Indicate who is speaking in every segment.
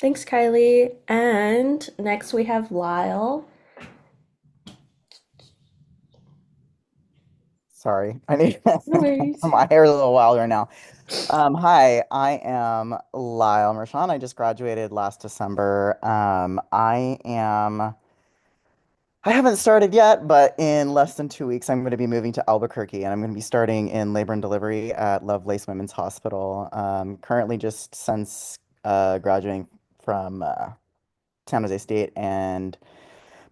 Speaker 1: Thanks, Kylie. And next we have Lyle.
Speaker 2: Sorry, I need
Speaker 1: No worries.
Speaker 2: my hair is a little wilder now. Hi, I am Lyle Mershon. I just graduated last December. I haven't started yet, but in less than 2 weeks, I'm going to be moving to Albuquerque, and I'm going to be starting in labor and delivery at Lovelace Women's Hospital. Currently, just since graduating from San Jose State and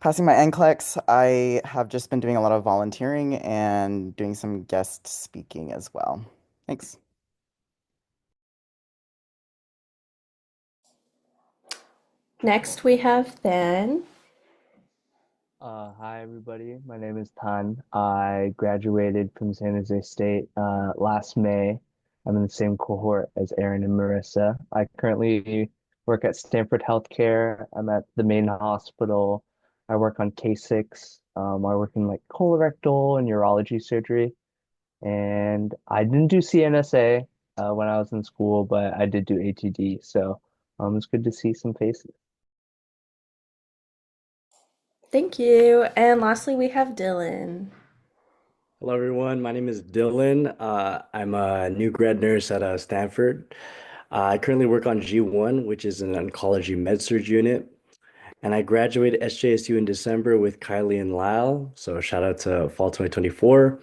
Speaker 2: passing my NCLEX, I have just been doing a lot of volunteering and doing some guest speaking as well. Thanks.
Speaker 1: Next we have Ben.
Speaker 3: Hi everybody. My name is Tan. I graduated from San Jose State last May. I'm in the same cohort as Aaron and Marissa. I currently work at Stanford Healthcare. I'm at the main hospital. I work on K6. I work in like colorectal and urology surgery. And I didn't do CNSA when I was in school, but I did do ATD. So it's good to see some faces.
Speaker 1: Thank you. And lastly we have Dylan.
Speaker 4: Hello, everyone. My name is Dylan. I'm a new grad nurse at Stanford. I currently work on G1, which is an oncology med-surg unit. And I graduated SJSU in December with Kylie and Lyle. So shout out to fall 2024.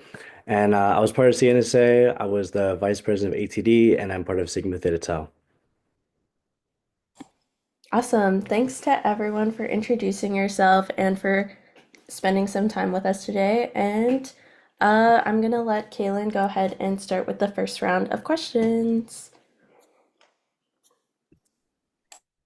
Speaker 4: And I was part of CNSA. I was the vice president of ATD, and I'm part of Sigma Theta Tau.
Speaker 1: Awesome. Thanks to everyone for introducing yourself and for spending some time with us today. And I'm gonna let Kaylin go ahead and start with the first round of questions.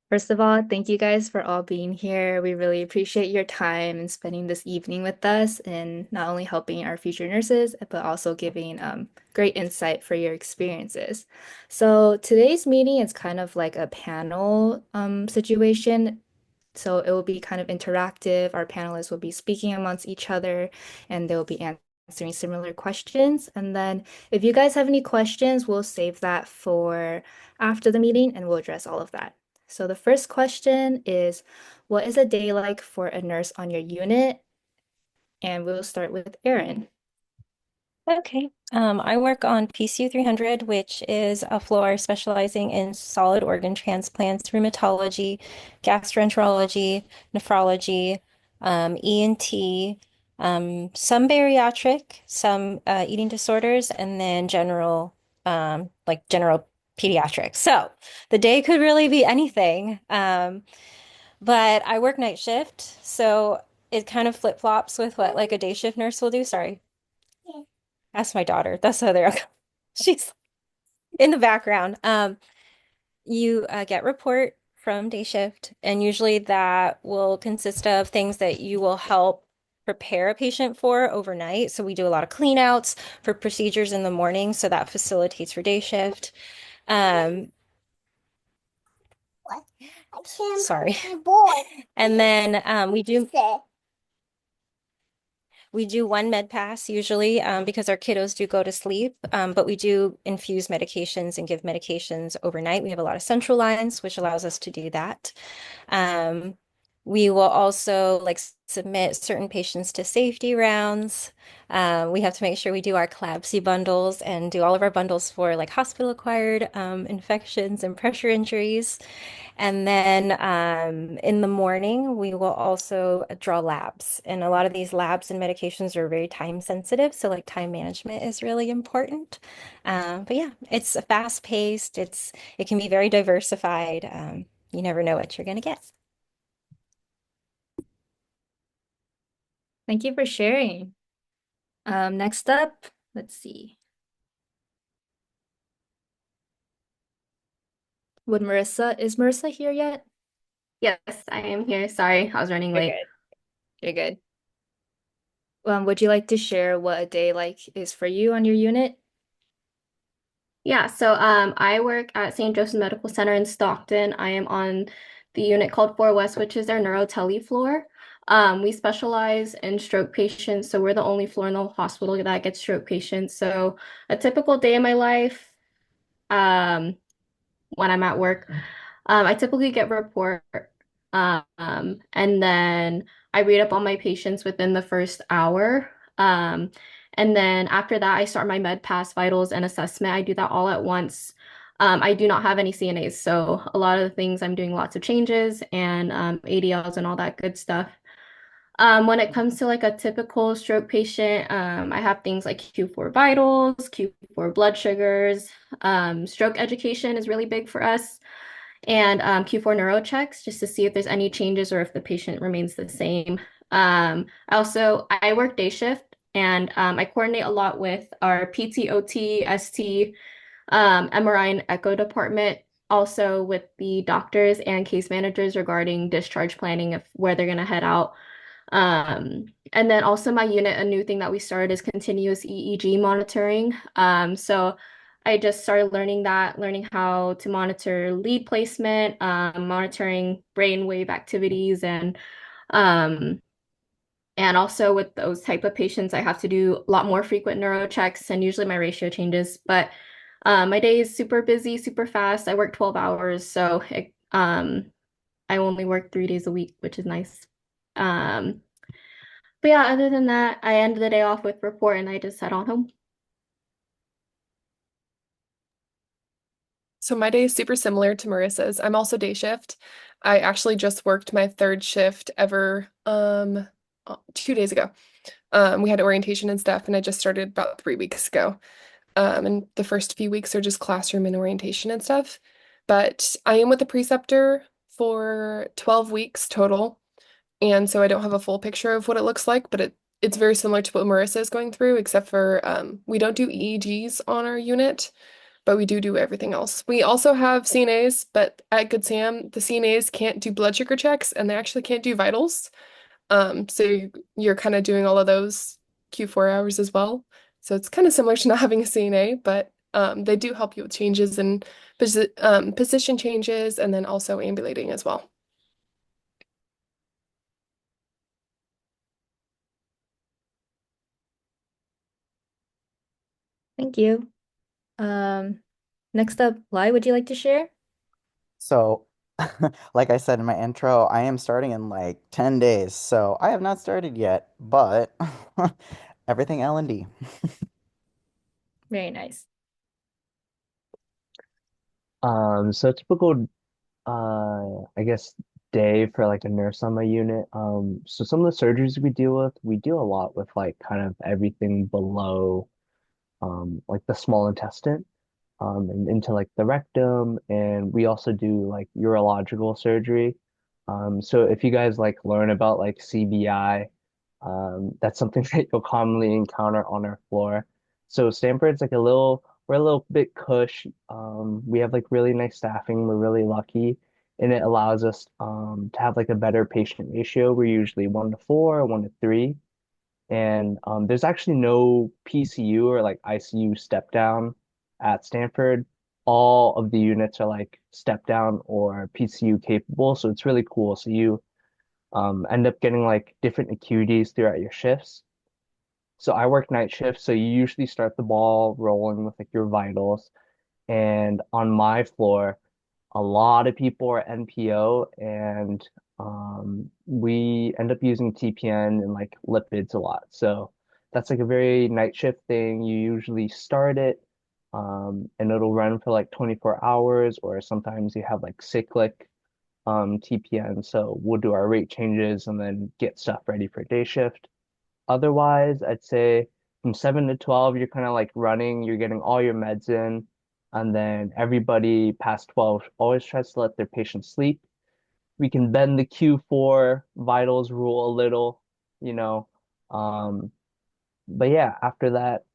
Speaker 5: First of all, thank you guys for all being here. We really appreciate your time and spending this evening with us and not only helping our future nurses, but also giving great insight for your experiences. So today's meeting is kind of like a panel situation. So it will be kind of interactive. Our panelists will be speaking amongst each other and they'll be answering similar questions. And then if you guys have any questions, we'll save that for after the meeting and we'll address all of that. So the first question is, what is a day like for a nurse on your unit? And we'll start with Erin.
Speaker 6: Okay. I work on PCU 300, which is a floor specializing in solid organ transplants, rheumatology, gastroenterology, nephrology, ENT, some bariatric, some eating disorders, and then like general pediatrics. So the day could really be anything. But I work night shift, so it kind of flip-flops with what like a day shift nurse will do. Sorry. Ask my daughter. That's the other. She's in the background. You get report from day shift, and usually that will consist of things that you will help prepare a patient for overnight. So we do a lot of clean outs for procedures in the morning, so that facilitates for day shift. Um, sorry. And then we do one med pass usually because our kiddos do go to sleep, but we do infuse medications and give medications overnight. We have a lot of central lines, which allows us to do that. Um, we will also like submit certain patients to safety rounds. We have to make sure we do our CLABSI bundles and do all of our bundles for like hospital-acquired infections and pressure injuries. And then in the morning, we will also draw labs. And a lot of these labs and medications are very time sensitive. So like time management is really important. But yeah, it's fast paced. It can be very diversified. You never know what you're gonna get.
Speaker 5: Thank you for sharing. Next up, let's see. Is Marissa here yet?
Speaker 7: Yes, I am here. Sorry, I was running
Speaker 5: You're
Speaker 7: late.
Speaker 5: good. You're good. Would you like to share what a day like is for you on your unit?
Speaker 7: Yeah, so I work at St. Joseph Medical Center in Stockton. I am on the unit called 4 West, which is their neurotele floor. We specialize in stroke patients, so we're the only floor in the hospital that gets stroke patients. So a typical day in my life, when I'm at work, I typically get report, and then I read up on my patients within the first hour. And then after that, I start my med pass vitals and assessment. I do that all at once. I do not have any CNAs, so a lot of the things I'm doing lots of changes and ADLs and all that good stuff. When it comes to like a typical stroke patient, I have things like Q4 vitals, Q4 blood sugars. Stroke education is really big for us, and Q4 neuro checks just to see if there's any changes or if the patient remains the same. I work day shift, and I coordinate a lot with our PT, OT, ST, MRI, and echo department. Also with the doctors and case managers regarding discharge planning of where they're going to head out. And then also my unit, a new thing that we started is continuous EEG monitoring. So I just started learning that, learning how to monitor lead placement, monitoring brainwave activities, um, and also with those type of patients, I have to do a lot more frequent neuro checks, and usually my ratio changes. But my day is super busy, super fast. I work 12 hours, so I only work 3 days a week, which is nice. Um, but yeah, other than that, I end the day off with report and I just head on home.
Speaker 8: So my day is super similar to Marissa's. I'm also day shift. I actually just worked my third shift ever 2 days ago. We had orientation and stuff, and I just started about 3 weeks ago. And the first few weeks are just classroom and orientation and stuff. But I am with the preceptor for 12 weeks total. And so I don't have a full picture of what it looks like, but it's very similar to what Marissa is going through, except for we don't do EEGs on our unit, but we do everything else. We also have CNAs, but at Good Sam, the CNAs can't do blood sugar checks and they actually can't do vitals. So you're kind of doing all of those Q4 hours as well. So it's kind of similar to not having a CNA, but they do help you with changes and position changes and then also ambulating as well.
Speaker 5: Thank you. Um, Next up, Lai, would you like to share?
Speaker 2: So, like I said in my intro, I am starting in like 10 days. So I have not started yet, but everything L&D.
Speaker 5: Very nice.
Speaker 3: So a typical I guess day for like a nurse on my unit. So some of the surgeries we deal a lot with like kind of everything below like the small intestine and into like the rectum, and we also do like urological surgery. So if you guys like learn about like CBI, that's something that you'll commonly encounter on our floor. So Stanford's like we're a little bit cush. We have like really nice staffing. We're really lucky, and it allows us to have like a better patient ratio. We're usually 1 to 4, 1 to 3. And there's actually no PCU or like ICU step down at Stanford. All of the units are like step down or PCU capable, so it's really cool. So you end up getting like different acuities throughout your shifts. So I work night shifts, so you usually start the ball rolling with like your vitals. And on my floor, a lot of people are NPO, and we end up using TPN and like lipids a lot. So that's like a very night shift thing. You usually start it, and it'll run for like 24 hours, or sometimes you have like cyclic TPN. So we'll do our rate changes and then get stuff ready for day shift. Otherwise, I'd say from 7 to 12, you're kind of like running, you're getting all your meds in, and then everybody past 12 always tries to let their patients sleep. We can bend the Q4 vitals rule a little, you know. Um, but yeah, after that,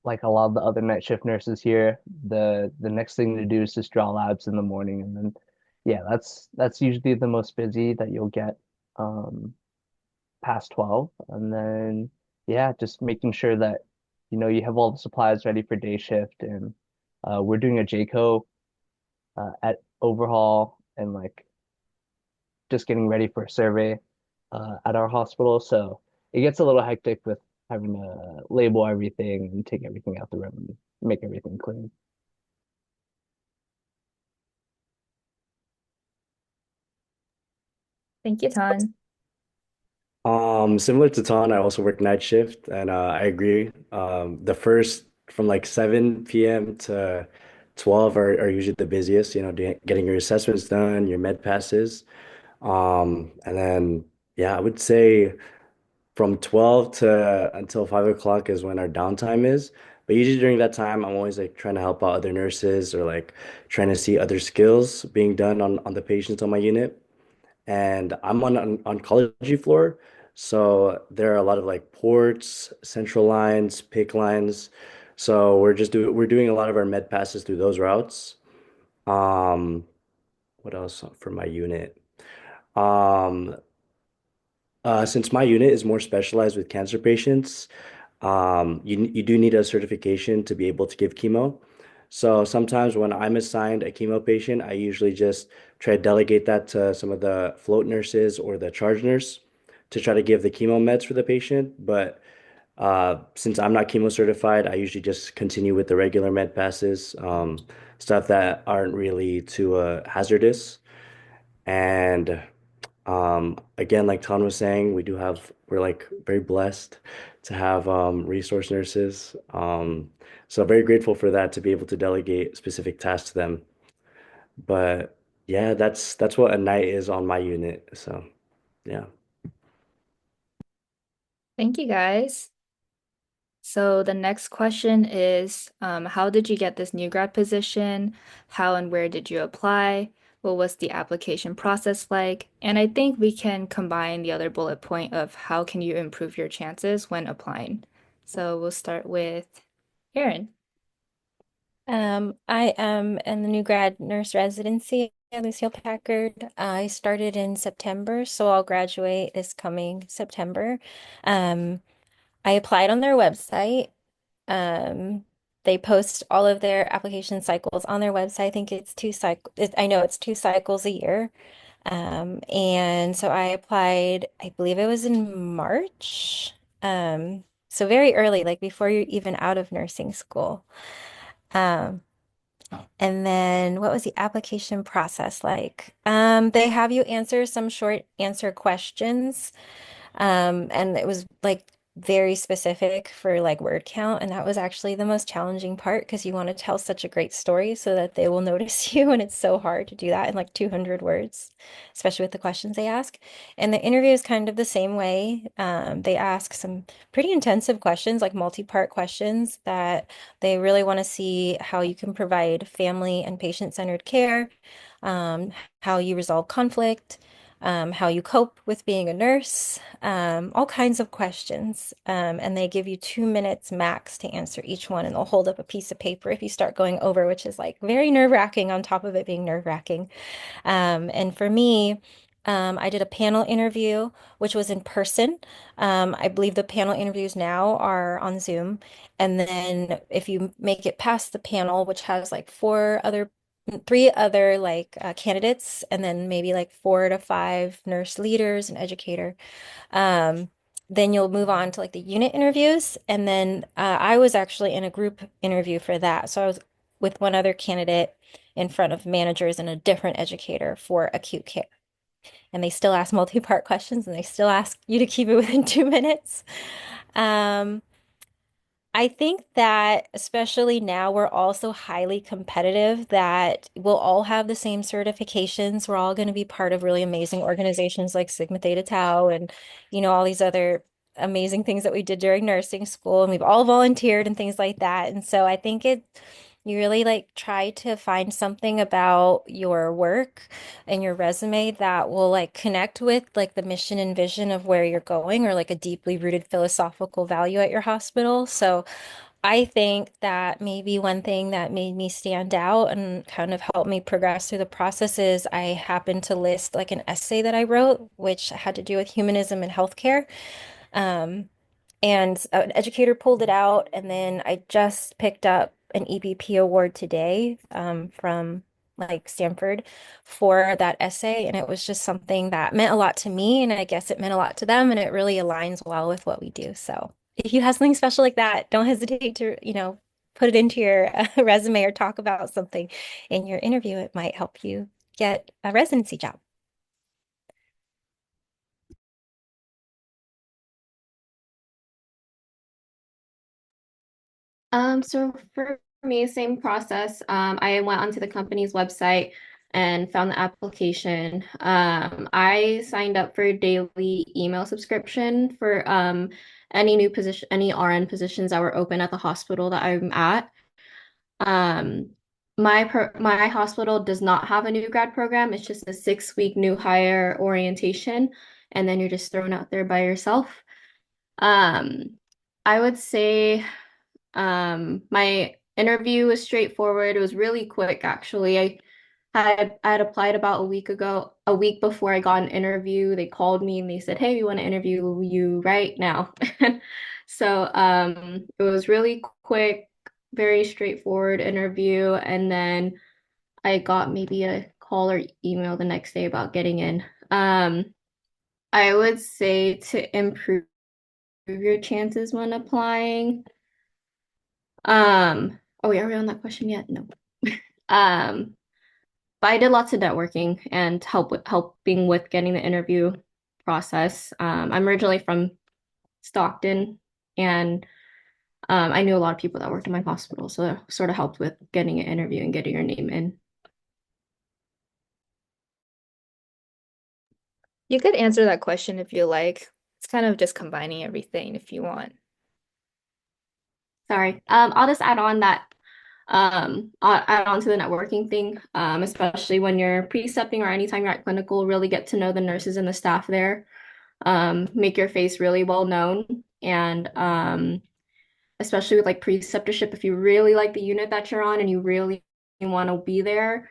Speaker 3: like a lot of the other night shift nurses here, the next thing to do is just draw labs in the morning, and then yeah, that's usually the most busy that you'll get. Um, past 12, and then yeah, just making sure that you have all the supplies ready for day shift. And we're doing a JCO at overhaul, and like just getting ready for a survey at our hospital, so it gets a little hectic with having to label everything and take everything out the room and make everything clean.
Speaker 5: Thank you, Tan.
Speaker 4: Similar to Ton, I also work night shift, and I agree. The first from like 7 p.m. to 12 are usually the busiest, getting your assessments done, your med passes. And then yeah, I would say from 12 to until 5 o'clock is when our downtime is. But usually during that time, I'm always like trying to help out other nurses or like trying to see other skills being done on the patients on my unit. And I'm on an oncology floor, so there are a lot of like ports, central lines, PIC lines. So we're doing a lot of our med passes through those routes. Um, what else for my unit? Um, since my unit is more specialized with cancer patients, you do need a certification to be able to give chemo. So sometimes when I'm assigned a chemo patient, I usually just try to delegate that to some of the float nurses or the charge nurse to try to give the chemo meds for the patient. But since I'm not chemo certified, I usually just continue with the regular med passes, stuff that aren't really too hazardous. And again, like Ton was saying, we're like very blessed to have resource nurses. So very grateful for that to be able to delegate specific tasks to them. But yeah, that's what a night is on my unit. So yeah.
Speaker 5: Thank you, guys. So the next question is, how did you get this new grad position? How and where did you apply? What was the application process like? And I think we can combine the other bullet point of how can you improve your chances when applying. So we'll start with Erin.
Speaker 6: I am in the new grad nurse residency at Lucille Packard. I started in September, so I'll graduate this coming September. Um, I applied on their website. Um, they post all of their application cycles on their website. I think it's two cycle. I know it's 2 cycles a year. And so I applied, I believe it was in March. So very early, like before you're even out of nursing school. Um, and then what was the application process like? They have you answer some short answer questions. And it was like very specific for like word count. And that was actually the most challenging part because you want to tell such a great story so that they will notice you. And it's so hard to do that in like 200 words, especially with the questions they ask. And the interview is kind of the same way. They ask some pretty intensive questions, like multi-part questions that they really want to see how you can provide family and patient-centered care, um, how you resolve conflict, how you cope with being a nurse, all kinds of questions. And they give you 2 minutes max to answer each one, and they'll hold up a piece of paper if you start going over, which is like very nerve-wracking on top of it being nerve-wracking. And for me, I did a panel interview, which was in person. I believe the panel interviews now are on Zoom. And then if you make it past the panel, which has like 3 other like candidates, and then maybe like 4 to 5 nurse leaders and educator, um, then you'll move on to like the unit interviews. And then I was actually in a group interview for that. So I was with one other candidate in front of managers and a different educator for acute care. And they still ask multi-part questions and they still ask you to keep it within 2 minutes. Um, I think that especially now we're all so highly competitive that we'll all have the same certifications. We're all going to be part of really amazing organizations like Sigma Theta Tau and all these other amazing things that we did during nursing school, and we've all volunteered and things like that. And so I think you really like try to find something about your work and your resume that will like connect with like the mission and vision of where you're going, or like a deeply rooted philosophical value at your hospital. So I think that maybe one thing that made me stand out and kind of helped me progress through the process is I happened to list like an essay that I wrote, which had to do with humanism in healthcare. Um, and an educator pulled it out, and then I just picked up an EBP award today from like Stanford for that essay, and it was just something that meant a lot to me, and I guess it meant a lot to them, and it really aligns well with what we do. So if you have something special like that, don't hesitate to, put it into your resume or talk about something in your interview. It might help you get a residency job.
Speaker 7: So for me, same process. I went onto the company's website and found the application. I signed up for a daily email subscription for any new position, any RN positions that were open at the hospital that I'm at. Um, my hospital does not have a new grad program. It's just a 6 week new hire orientation, and then you're just thrown out there by yourself. Um, I would say my interview was straightforward. It was really quick, actually. I had applied about a week before I got an interview. They called me and they said, "Hey, we want to interview you right now." So it was really quick, very straightforward interview, and then I got maybe a call or email the next day about getting in. I would say to improve your chances when applying. Oh wait, are we on that question yet? No. Um, but I did lots of networking and helping with getting the interview process. I'm originally from Stockton, and I knew a lot of people that worked in my hospital, so it sort of helped with getting an interview and getting your name in.
Speaker 5: You could answer that question if you like. It's kind of just combining everything if you want.
Speaker 7: Sorry. I'll just add on that I'll add on to the networking thing, especially when you're precepting or anytime you're at clinical, really get to know the nurses and the staff there. Make your face really well known, and especially with like preceptorship, if you really like the unit that you're on and you really want to be there,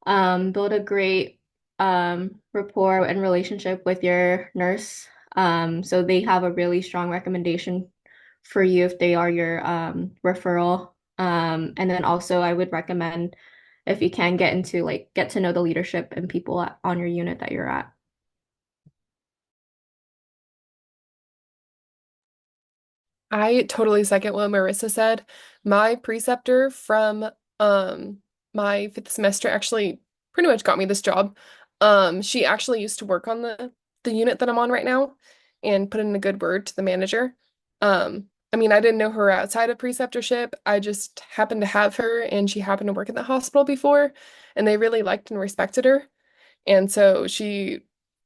Speaker 7: build a great rapport and relationship with your nurse. So they have a really strong recommendation for you if they are your referral. And then also I would recommend if you can get to know the leadership and people on your unit that you're at.
Speaker 8: I totally second what Marissa said. My preceptor from my fifth semester actually pretty much got me this job. She actually used to work on the unit that I'm on right now and put in a good word to the manager. I mean, I didn't know her outside of preceptorship. I just happened to have her and she happened to work in the hospital before and they really liked and respected her. And so she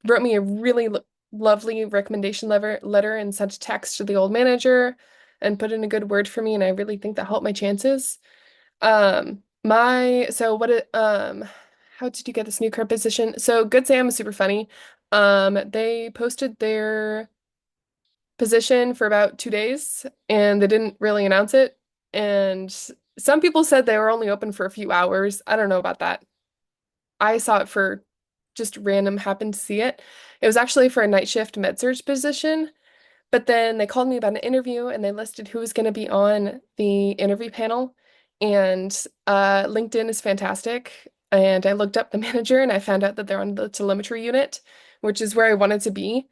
Speaker 8: wrote me a really lovely recommendation letter and sent a text to the old manager and put in a good word for me. And I really think that helped my chances. So how did you get this new career position? So Good Sam is super funny. They posted their position for about 2 days and they didn't really announce it. And some people said they were only open for a few hours. I don't know about that. I saw it for just random, happened to see it. It was actually for a night shift med surg position, but then they called me about an interview and they listed who was going to be on the interview panel. And LinkedIn is fantastic. And I looked up the manager and I found out that they're on the telemetry unit, which is where I wanted to be.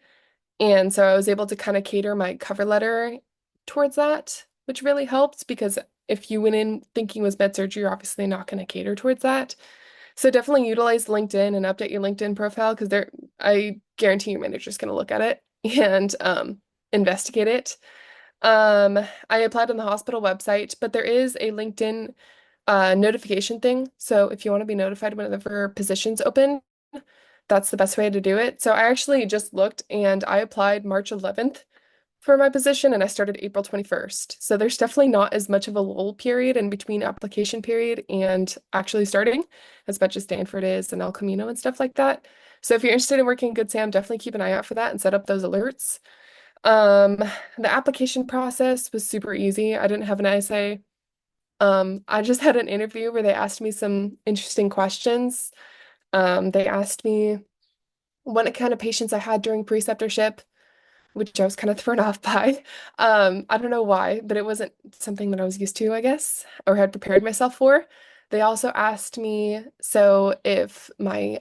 Speaker 8: And so I was able to kind of cater my cover letter towards that, which really helped because if you went in thinking it was med surg, you're obviously not going to cater towards that. So definitely utilize LinkedIn and update your LinkedIn profile because I guarantee your manager's going to look at it and investigate it. I applied on the hospital website, but there is a LinkedIn notification thing. So if you want to be notified whenever positions open, that's the best way to do it. So I actually just looked and I applied March 11th for my position and I started April 21st. So there's definitely not as much of a lull period in between application period and actually starting as much as Stanford is and El Camino and stuff like that. So if you're interested in working in Good Sam, definitely keep an eye out for that and set up those alerts. Um, the application process was super easy. I didn't have an essay. I just had an interview where they asked me some interesting questions. They asked me what kind of patients I had during preceptorship, which I was kind of thrown off by. I don't know why, but it wasn't something that I was used to, I guess, or had prepared myself for. They also asked me, so if my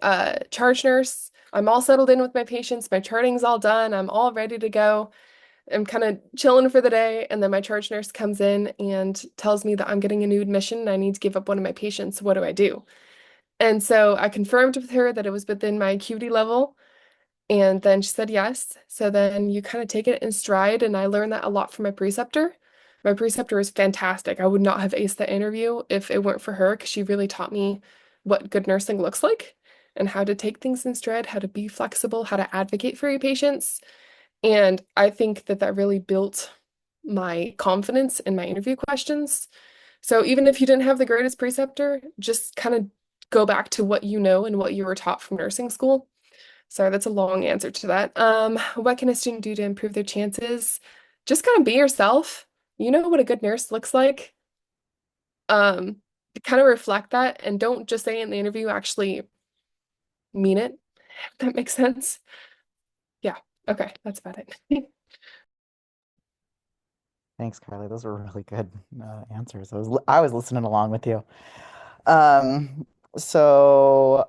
Speaker 8: charge nurse, I'm all settled in with my patients, my charting's all done, I'm all ready to go. I'm kind of chilling for the day, and then my charge nurse comes in and tells me that I'm getting a new admission and I need to give up one of my patients. What do I do? And so I confirmed with her that it was within my acuity level. And then she said yes. So then you kind of take it in stride. And I learned that a lot from my preceptor. My preceptor was fantastic. I would not have aced the interview if it weren't for her because she really taught me what good nursing looks like and how to take things in stride, how to be flexible, how to advocate for your patients. And I think that that really built my confidence in my interview questions. So even if you didn't have the greatest preceptor, just kind of go back to what you know and what you were taught from nursing school. Sorry, that's a long answer to that. What can a student do to improve their chances? Just kind of be yourself. You know what a good nurse looks like. Um, kind of reflect that and don't just say in the interview, actually mean it, if that makes sense. Yeah, okay, that's about it.
Speaker 2: Thanks, Kylie. Those were really good answers. I was listening along with you. Um, so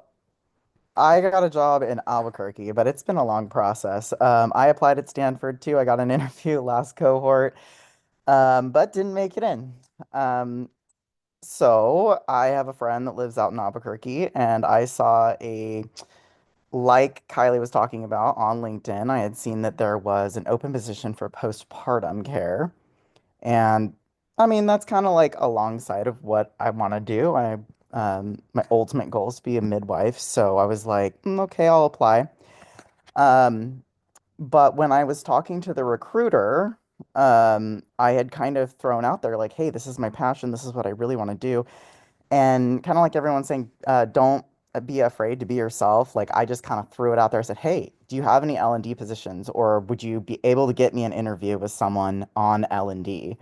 Speaker 2: I got a job in Albuquerque, but it's been a long process. I applied at Stanford too. I got an interview last cohort, but didn't make it in. Um, so I have a friend that lives out in Albuquerque, and I saw like Kylie was talking about on LinkedIn, I had seen that there was an open position for postpartum care. And I mean, that's kind of like alongside of what I want to do. My ultimate goal is to be a midwife. So I was like, okay, I'll apply. Um, but when I was talking to the recruiter, I had kind of thrown out there like, hey, this is my passion. This is what I really want to do. And kind of like everyone's saying, don't be afraid to be yourself. Like I just kind of threw it out there. I said, hey, do you have any L&D positions, or would you be able to get me an interview with someone on L&D?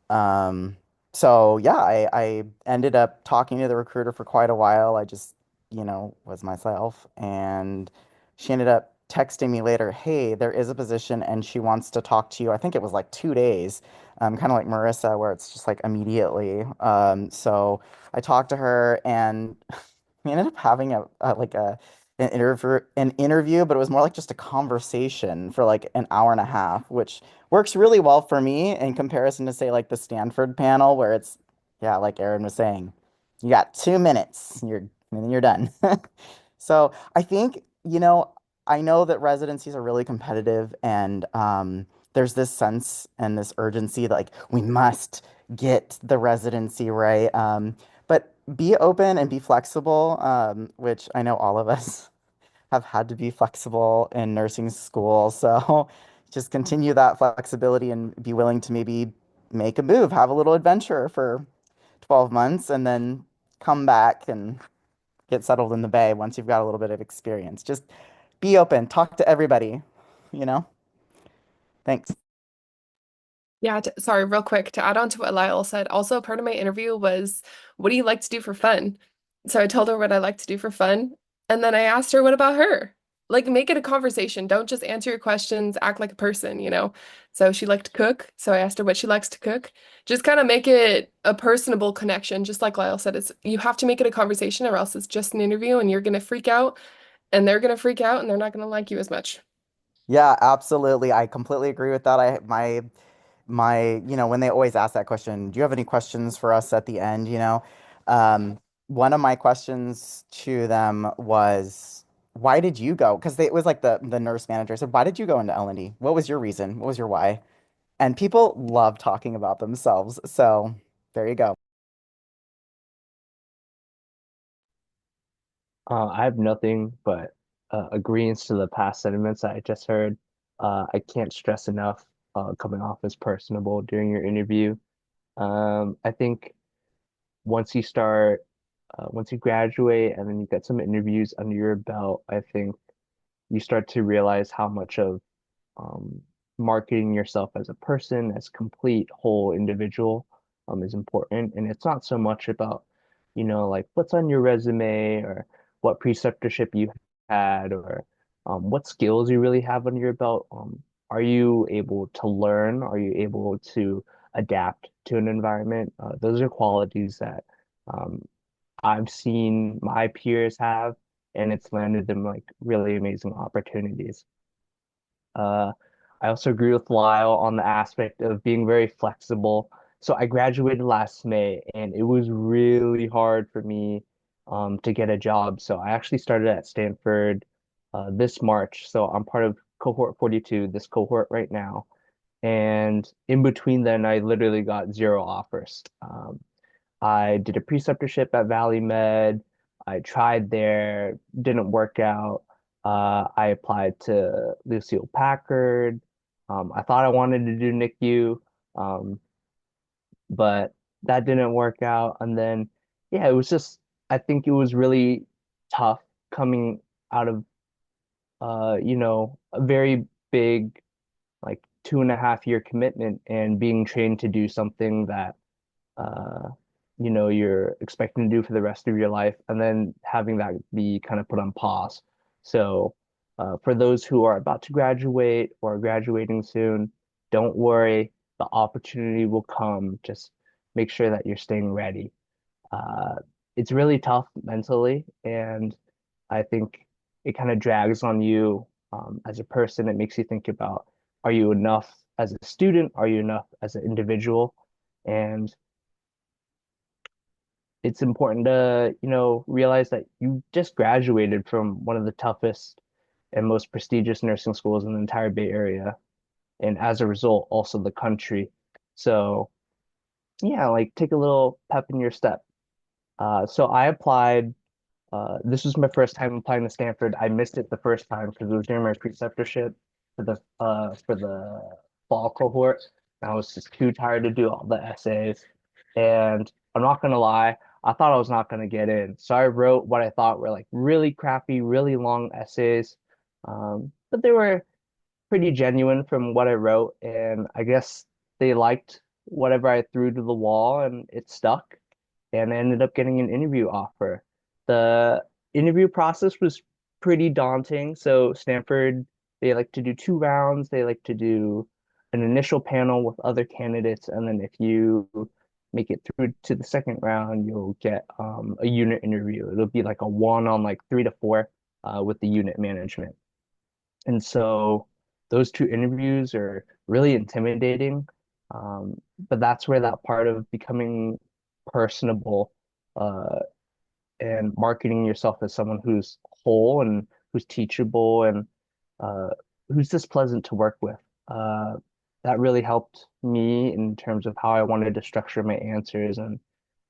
Speaker 2: Um, so yeah, I ended up talking to the recruiter for quite a while. I just, was myself, and she ended up texting me later, hey, there is a position and she wants to talk to you. I think it was like 2 days, kind of like Marissa, where it's just like immediately. So I talked to her and we ended up having an interview, but it was more like just a conversation for like an hour and a half, which works really well for me in comparison to say like the Stanford panel where it's yeah, like Aaron was saying, you got 2 minutes, and then you're done. So I think, I know that residencies are really competitive, and there's this sense and this urgency that like we must get the residency right. But be open and be flexible, which I know all of us have had to be flexible in nursing school. So just continue that flexibility and be willing to maybe make a move, have a little adventure for 12 months, and then come back and get settled in the Bay once you've got a little bit of experience. Just be open, talk to everybody, you know? Thanks.
Speaker 8: Yeah, sorry, real quick to add on to what Lyle said. Also, part of my interview was, what do you like to do for fun? So I told her what I like to do for fun. And then I asked her, what about her? Like, make it a conversation. Don't just answer your questions, act like a person, you know? So she liked to cook. So I asked her what she likes to cook. Just kind of make it a personable connection. Just like Lyle said, it's you have to make it a conversation or else it's just an interview and you're gonna freak out and they're gonna freak out and they're not gonna like you as much.
Speaker 2: Yeah, absolutely. I completely agree with that. When they always ask that question, do you have any questions for us at the end, one of my questions to them was, why did you go? Because it was like the nurse manager said, why did you go into L&D? What was your reason? What was your why? And people love talking about themselves. So there you go.
Speaker 3: I have nothing but agreements to the past sentiments that I just heard. I can't stress enough coming off as personable during your interview. I think once you graduate and then you get some interviews under your belt, I think you start to realize how much of um, marketing yourself as a person, as complete whole individual, is important. And it's not so much about, like what's on your resume or what preceptorship you had or what skills you really have under your belt. Are you able to learn? Are you able to adapt to an environment? Those are qualities that um, I've seen my peers have, and it's landed them like really amazing opportunities. Uh, I also agree with Lyle on the aspect of being very flexible. So I graduated last May, and it was really hard for me to get a job. So I actually started at Stanford this March. So I'm part of cohort 42, this cohort right now. And in between then, I literally got zero offers. I did a preceptorship at Valley Med. I tried there, didn't work out. I applied to Lucille Packard. I thought I wanted to do NICU, um, but that didn't work out. And then, yeah, it was just, I think it was really tough coming out of, a very big, like 2.5 year commitment and being trained to do something that uh, you're expecting to do for the rest of your life, and then having that be kind of put on pause. So, for those who are about to graduate or graduating soon, don't worry, the opportunity will come. Just make sure that you're staying ready. Uh, it's really tough mentally, and I think it kind of drags on you as a person. It makes you think about, are you enough as a student? Are you enough as an individual? And it's important to, realize that you just graduated from one of the toughest and most prestigious nursing schools in the entire Bay Area, and as a result, also the country. So, yeah, like take a little pep in your step. So I applied. This was my first time applying to Stanford. I missed it the first time because it was during my preceptorship for the fall cohort. I was just too tired to do all the essays. And I'm not gonna lie, I thought I was not gonna get in. So I wrote what I thought were like really crappy, really long essays. But they were pretty genuine from what I wrote, and I guess they liked whatever I threw to the wall and it stuck, and I ended up getting an interview offer. The interview process was pretty daunting. So Stanford, they like to do 2 rounds. They like to do an initial panel with other candidates, and then if you make it through to the second round, you'll get a unit interview. It'll be like a one on like 3 to 4 with the unit management. And so those two interviews are really intimidating. But that's where that part of becoming personable uh, and marketing yourself as someone who's whole and who's teachable and uh, who's just pleasant to work with. That really helped me in terms of how I wanted to structure my answers and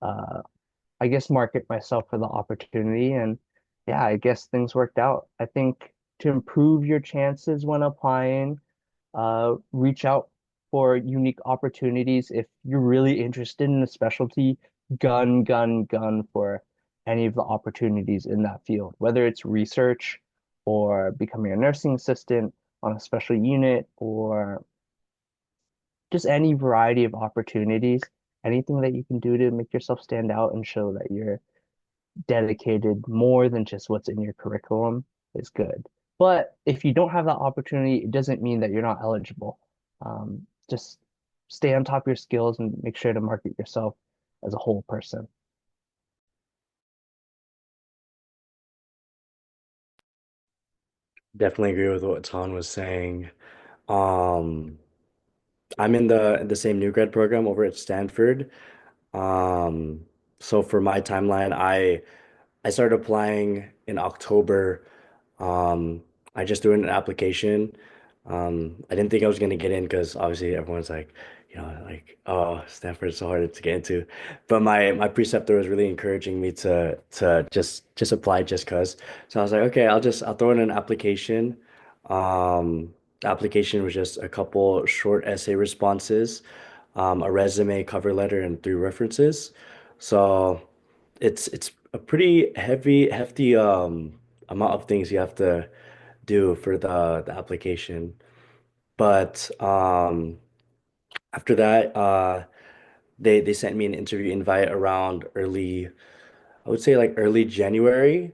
Speaker 3: uh, I guess market myself for the opportunity. And yeah, I guess things worked out. I think to improve your chances when applying, reach out for unique opportunities. If you're really interested in a specialty, gun for any of the opportunities in that field, whether it's research or becoming a nursing assistant on a special unit or just any variety of opportunities. Anything that you can do to make yourself stand out and show that you're dedicated more than just what's in your curriculum is good. But if you don't have that opportunity, it doesn't mean that you're not eligible. Just stay on top of your skills and make sure to market yourself as a whole person.
Speaker 4: Definitely agree with what Ton was saying. Um, I'm in the same new grad program over at Stanford. Um, so for my timeline, I started applying in October. Um, I just threw in an application. I didn't think I was gonna get in because obviously everyone's like, like, oh, Stanford's so hard to get into. But my preceptor was really encouraging me to just apply just 'cause. So I was like, okay, I'll throw in an application. The application was just a couple short essay responses, a resume, cover letter, and 3 references. So it's a pretty hefty amount of things you have to do for the application. But after that, they sent me an interview invite around I would say like early January.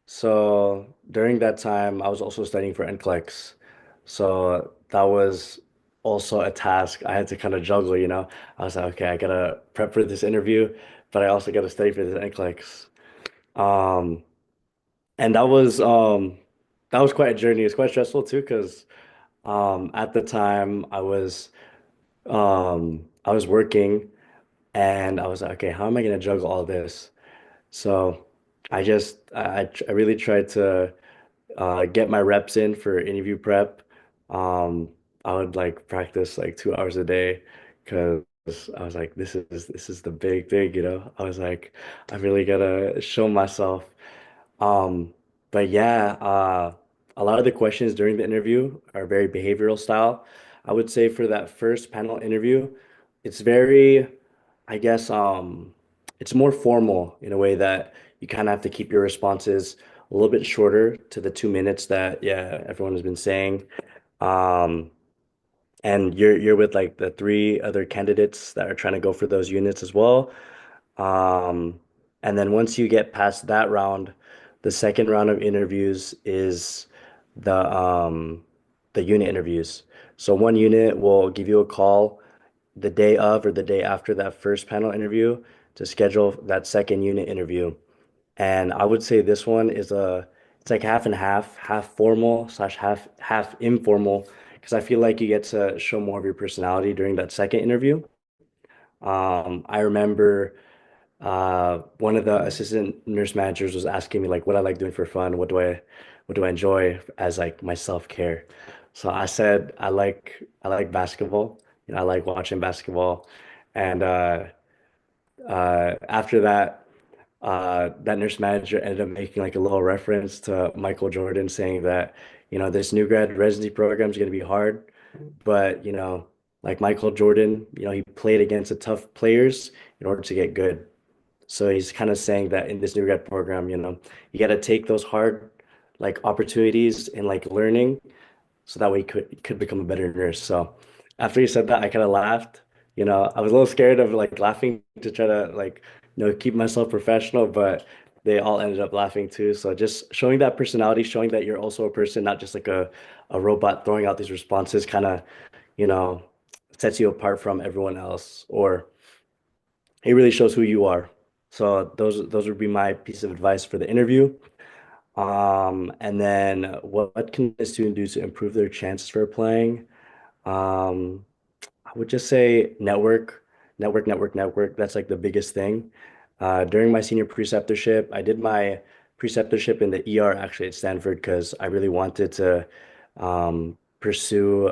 Speaker 4: So during that time, I was also studying for NCLEX. So that was also a task I had to kind of juggle. I was like, okay, I gotta prep for this interview, but I also gotta study for this NCLEX. Um, and that was quite a journey. It's quite stressful too, because at the time I was working and I was like, okay, how am I gonna juggle all this? So I really tried to get my reps in for interview prep. Um, I would like practice like 2 hours a day because I was like, this is the big thing, you know. I was like, I really gotta show myself. Um, but yeah, a lot of the questions during the interview are very behavioral style. I would say for that first panel interview, it's very, I guess, it's more formal in a way that you kind of have to keep your responses a little bit shorter to the 2 minutes that, yeah, everyone has been saying. Um, and you're with like the three other candidates that are trying to go for those units as well. Um, and then once you get past that round, the second round of interviews is the unit interviews. So one unit will give you a call the day of or the day after that first panel interview to schedule that second unit interview. And I would say this one is it's like half and half, half formal slash half informal, because I feel like you get to show more of your personality during that second interview. I remember one of the assistant nurse managers was asking me like what I like doing for fun, what do I enjoy as like my self-care. So I said I like basketball. You know, I like watching basketball. And after that, that nurse manager ended up making like a little reference to Michael Jordan saying that, this new grad residency program is going to be hard, but like Michael Jordan, he played against the tough players in order to get good. So he's kind of saying that in this new grad program, you got to take those hard like opportunities and like learning so that way you could become a better nurse. So after he said that, I kind of laughed. I was a little scared of like laughing to try to like keep myself professional, but they all ended up laughing too. So just showing that personality, showing that you're also a person, not just like a robot throwing out these responses, kind of you know sets you apart from everyone else, or it really shows who you are. So those would be my piece of advice for the interview. And then what can a student do to improve their chances for applying? Um, I would just say network, network, network, network. That's like the biggest thing. During my senior preceptorship, I did my preceptorship in the ER actually at Stanford because I really wanted to pursue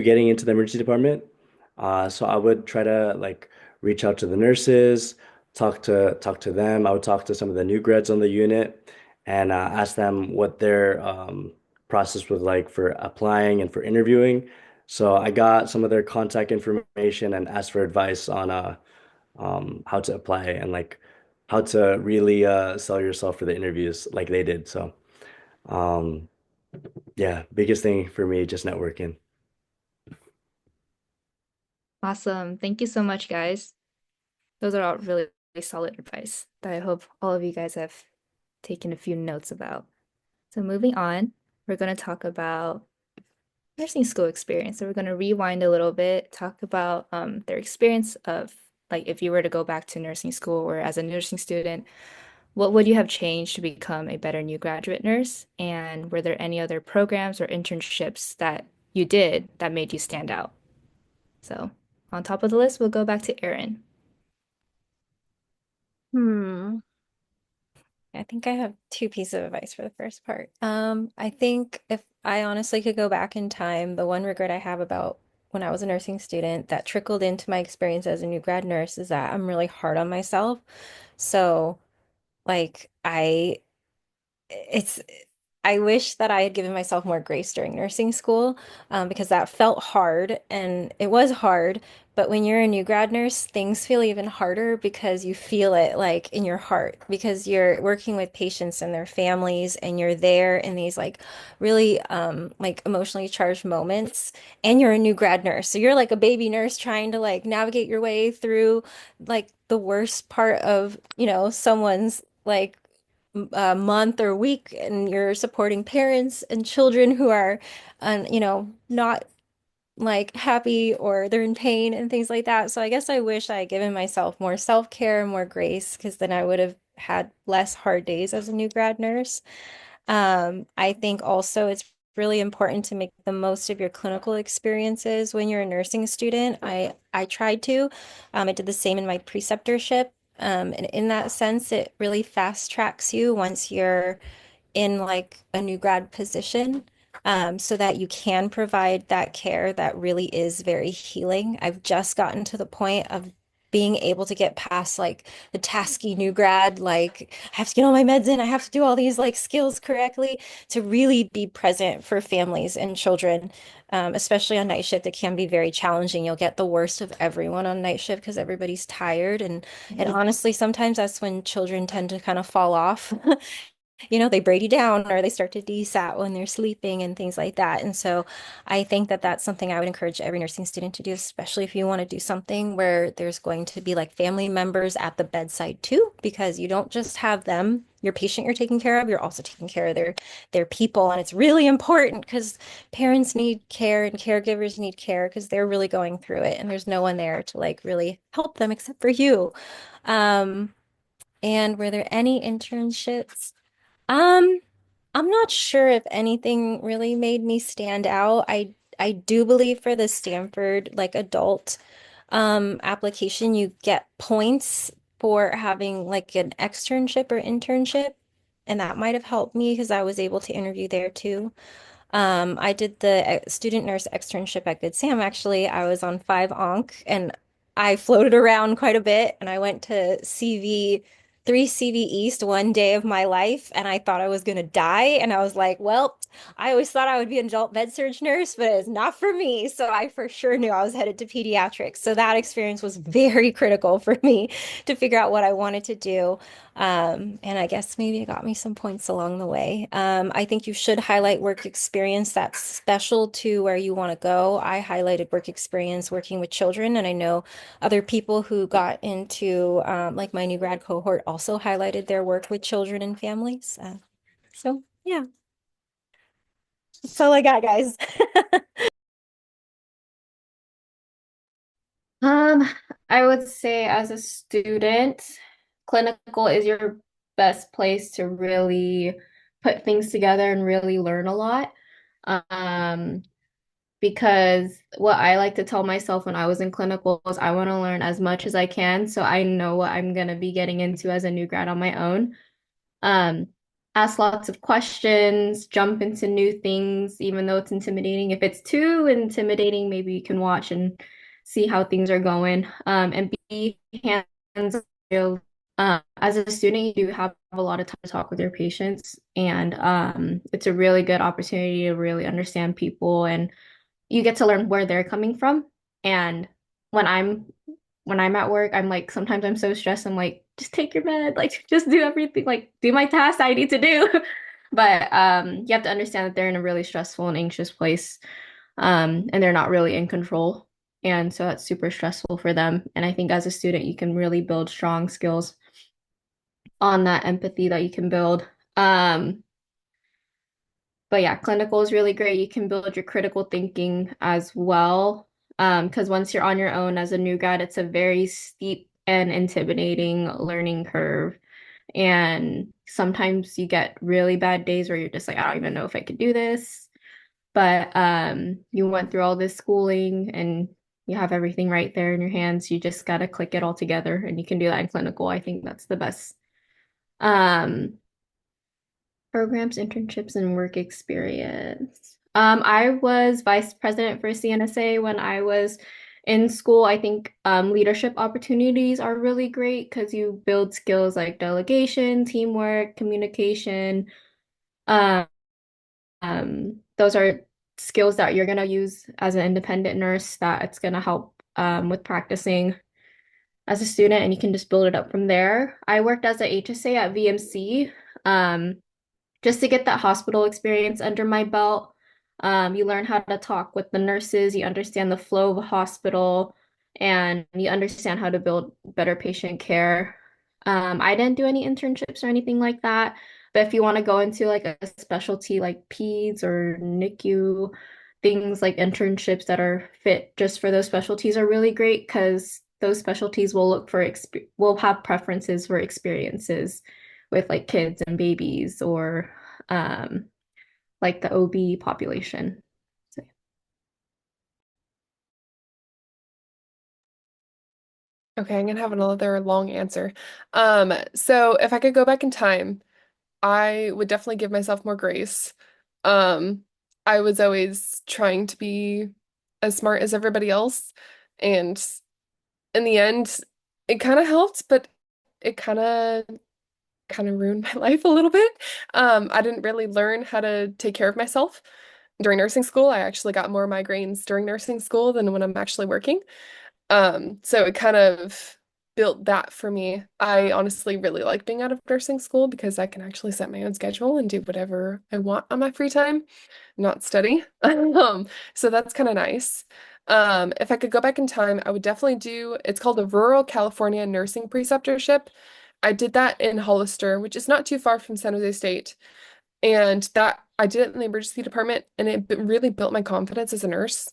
Speaker 4: getting into the emergency department. So I would try to like reach out to the nurses, talk to them. I would talk to some of the new grads on the unit and ask them what their process was like for applying and for interviewing. So I got some of their contact information and asked for advice on how to apply and like how to really sell yourself for the interviews like they did. So um, yeah, biggest thing for me, just networking.
Speaker 5: Awesome. Thank you so much, guys. Those are all really, really solid advice that I hope all of you guys have taken a few notes about. So moving on, we're going to talk about nursing school experience. So we're going to rewind a little bit, talk about their experience of like if you were to go back to nursing school or as a nursing student, what would you have changed to become a better new graduate nurse? And were there any other programs or internships that you did that made you stand out? So on top of the list, we'll go back to Erin.
Speaker 6: Hmm. I think I have two pieces of advice for the first part. I think if I honestly could go back in time, the one regret I have about when I was a nursing student that trickled into my experience as a new grad nurse is that I'm really hard on myself. So, like, it's I wish that I had given myself more grace during nursing school, because that felt hard and it was hard. But when you're a new grad nurse, things feel even harder because you feel it like in your heart because you're working with patients and their families and you're there in these like really like emotionally charged moments and you're a new grad nurse. So you're like a baby nurse trying to like navigate your way through like the worst part of, someone's like a month or week and you're supporting parents and children who are not like happy or they're in pain and things like that. So I guess I wish I had given myself more self-care and more grace because then I would have had less hard days as a new grad nurse. I think also it's really important to make the most of your clinical experiences when you're a nursing student. I tried to. I did the same in my preceptorship. And in that sense, it really fast tracks you once you're in like a new grad position. so that you can provide that care that really is very healing. I've just gotten to the point of being able to get past like the tasky new grad, like I have to get all my meds in, I have to do all these like skills correctly to really be present for families and children, especially on night shift. It can be very challenging. You'll get the worst of everyone on night shift because everybody's tired, and honestly, sometimes that's when children tend to kind of fall off. They braid you down or they start to desat when they're sleeping and things like that. And so I think that that's something I would encourage every nursing student to do, especially if you want to do something where there's going to be like family members at the bedside too, because you don't just have them, your patient you're taking care of, you're also taking care of their people. And it's really important because parents need care and caregivers need care because they're really going through it and there's no one there to like really help them except for you. Um, and were there any internships? Um, I'm not sure if anything really made me stand out. I do believe for the Stanford like adult application, you get points for having like an externship or internship, and that might have helped me because I was able to interview there too. I did the student nurse externship at Good Sam. Actually, I was on 5 ONC and I floated around quite a bit and I went to CV East one day of my life and I thought I was gonna die. And I was like, well, I always thought I would be an adult med surg nurse, but it's not for me. So I for sure knew I was headed to pediatrics. So that experience was very critical for me to figure out what I wanted to do. And I guess maybe it got me some points along the way. I think you should highlight work experience that's special to where you want to go. I highlighted work experience working with children, and I know other people who got into like my new grad cohort also highlighted their work with children and families. So yeah, that's all I got, guys.
Speaker 7: Um, I would say as a student, clinical is your best place to really put things together and really learn a lot. Um, because what I like to tell myself when I was in clinical is I want to learn as much as I can so I know what I'm going to be getting into as a new grad on my own. Um, ask lots of questions, jump into new things, even though it's intimidating. If it's too intimidating, maybe you can watch and see how things are going. And be hands-on. As a student, you do have a lot of time to talk with your patients, and it's a really good opportunity to really understand people, and you get to learn where they're coming from. And when I'm when I'm at work, I'm like, sometimes I'm so stressed. I'm like, just take your med, like, just do everything, like, do my tasks I need to do. But you have to understand that they're in a really stressful and anxious place, and they're not really in control. And so that's super stressful for them. And I think as a student, you can really build strong skills on that empathy that you can build. But yeah, clinical is really great. You can build your critical thinking as well. Because once you're on your own as a new grad, it's a very steep and intimidating learning curve. And sometimes you get really bad days where you're just like, I don't even know if I could do this. But you went through all this schooling and you have everything right there in your hands. You just got to click it all together and you can do that in clinical. I think that's the best. Um, Programs, internships, and work experience. I was vice president for CNSA when I was in school. I think leadership opportunities are really great because you build skills like delegation, teamwork, communication. Um, those are skills that you're going to use as an independent nurse that it's going to help with practicing as a student, and you can just build it up from there. I worked as a HSA at VMC. Just to get that hospital experience under my belt. You learn how to talk with the nurses, you understand the flow of a hospital, and you understand how to build better patient care. I didn't do any internships or anything like that, but if you want to go into like a specialty like peds or NICU, things like internships that are fit just for those specialties are really great because those specialties will look for will have preferences for experiences with like kids and babies or um, like the OB population. So,
Speaker 8: Okay, I'm gonna have another long answer. So if I could go back in time, I would definitely give myself more grace. Um, I was always trying to be as smart as everybody else. And in the end, it kind of helped, but it kind of ruined my life a little bit. I didn't really learn how to take care of myself during nursing school. I actually got more migraines during nursing school than when I'm actually working. So it kind of built that for me. I honestly really like being out of nursing school because I can actually set my own schedule and do whatever I want on my free time, not study. So that's kind of nice. If I could go back in time, I would definitely do, it's called a Rural California Nursing Preceptorship. I did that in Hollister, which is not too far from San Jose State. And that I did it in the emergency department, and it really built my confidence as a nurse.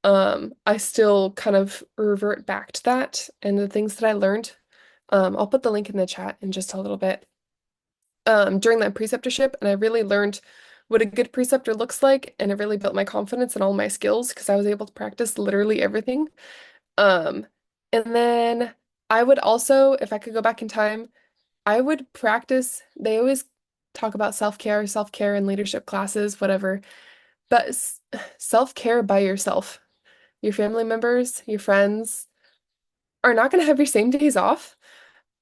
Speaker 8: I still kind of revert back to that and the things that I learned. I'll put the link in the chat in just a little bit. During that preceptorship, and I really learned what a good preceptor looks like, and it really built my confidence and all my skills because I was able to practice literally everything. Um, and then I would also, if I could go back in time, I would practice. They always talk about self-care in leadership classes, whatever, but self-care by yourself. Your family members, your friends are not going to have your same days off.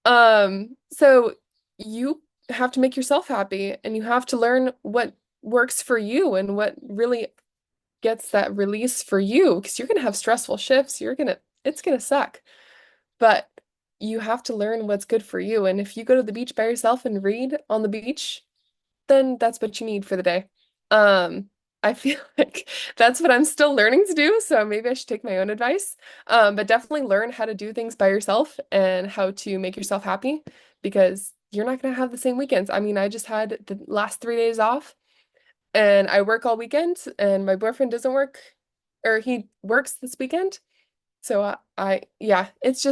Speaker 8: So you have to make yourself happy and you have to learn what works for you and what really gets that release for you because you're going to have stressful shifts. It's going to suck. But you have to learn what's good for you. And if you go to the beach by yourself and read on the beach, then that's what you need for the day. Um, I feel like that's what I'm still learning to do, so maybe I should take my own advice. But definitely learn how to do things by yourself and how to make yourself happy because you're not going to have the same weekends. I mean, I just had the last 3 days off and I work all weekend, and my boyfriend doesn't work, or he works this weekend. So yeah, it's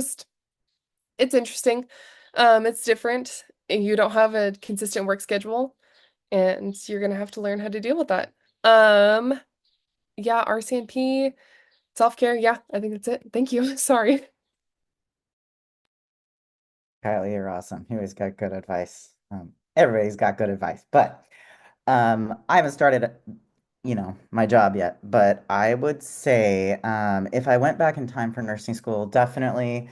Speaker 8: interesting. It's different. You don't have a consistent work schedule and you're gonna have to learn how to deal with that. Um, yeah, RCMP, self-care, yeah, I think that's it. Thank you. Sorry.
Speaker 2: Kylie, you're awesome. You always got good advice. Everybody's got good advice, but I haven't started, my job yet. But I would say, if I went back in time for nursing school, definitely,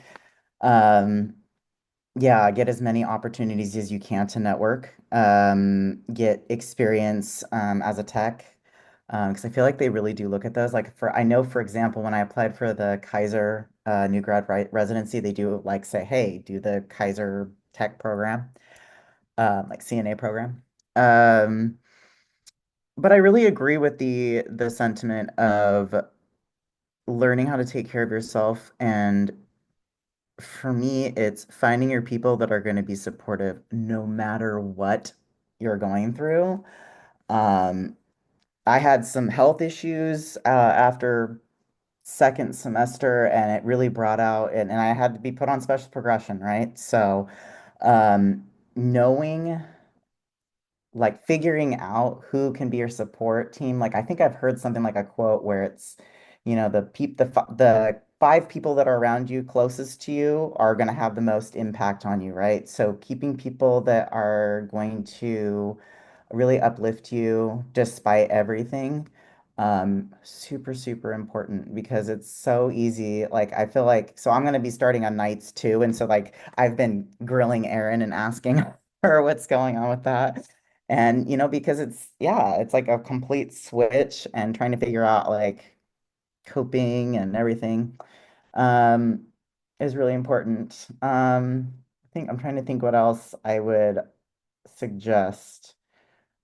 Speaker 2: um, yeah, get as many opportunities as you can to network, get experience as a tech, because I feel like they really do look at those. Like I know, for example, when I applied for the Kaiser new grad residency, they do like say, hey, do the Kaiser tech program, like CNA program. Um, but I really agree with the sentiment of learning how to take care of yourself. And for me, it's finding your people that are going to be supportive no matter what you're going through. Um, I had some health issues after second semester, and it really brought out, and I had to be put on special progression, right? So, um, knowing like figuring out who can be your support team. Like I think I've heard something like a quote where it's, the five people that are around you closest to you are going to have the most impact on you, right? So keeping people that are going to really uplift you despite everything. Super, super important because it's so easy. Like I feel like so I'm gonna be starting on nights too. And so like I've been grilling Erin and asking her what's going on with that. And because it's like a complete switch and trying to figure out like coping and everything um is really important. I'm trying to think what else I would suggest.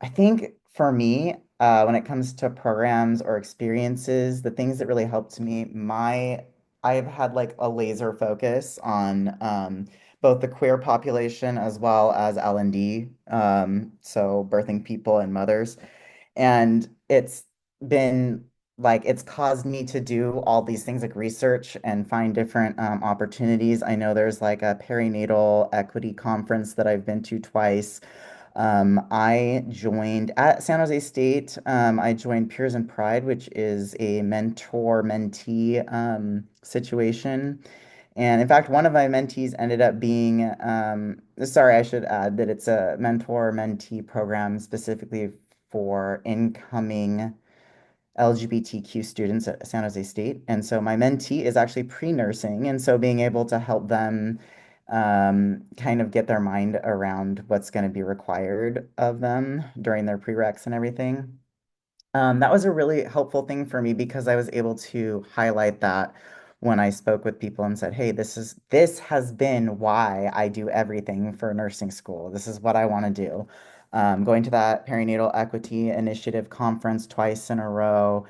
Speaker 2: I think for me, when it comes to programs or experiences, the things that really helped me, I've had like a laser focus on both the queer population as well as L&D, so birthing people and mothers. And it's been like it's caused me to do all these things like research and find different opportunities. I know there's like a perinatal equity conference that I've been to twice. I joined at San Jose State. I joined Peers in Pride, which is a mentor-mentee situation. And in fact, one of my mentees ended up being, sorry, I should add that it's a mentor-mentee program specifically for incoming LGBTQ students at San Jose State. And so my mentee is actually pre-nursing. And so being able to help them kind of get their mind around what's going to be required of them during their prereqs and everything. That was a really helpful thing for me because I was able to highlight that when I spoke with people and said, "Hey, this has been why I do everything for nursing school. This is what I want to do." Going to that perinatal equity initiative conference twice in a row,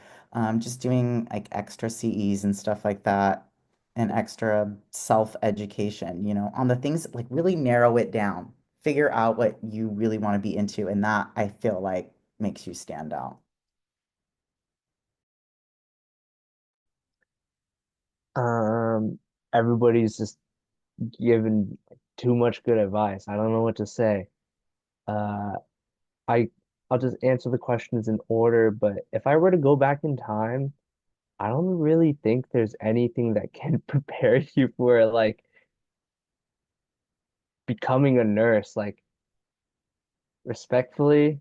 Speaker 2: just doing like extra CEs and stuff like that, and extra self-education, on the things like really narrow it down, figure out what you really want to be into, and that I feel like makes you stand out.
Speaker 3: Um, Everybody's just giving too much good advice. I don't know what to say. Uh, I I'll just answer the questions in order, but if I were to go back in time, I don't really think there's anything that can prepare you for like becoming a nurse. Like respectfully,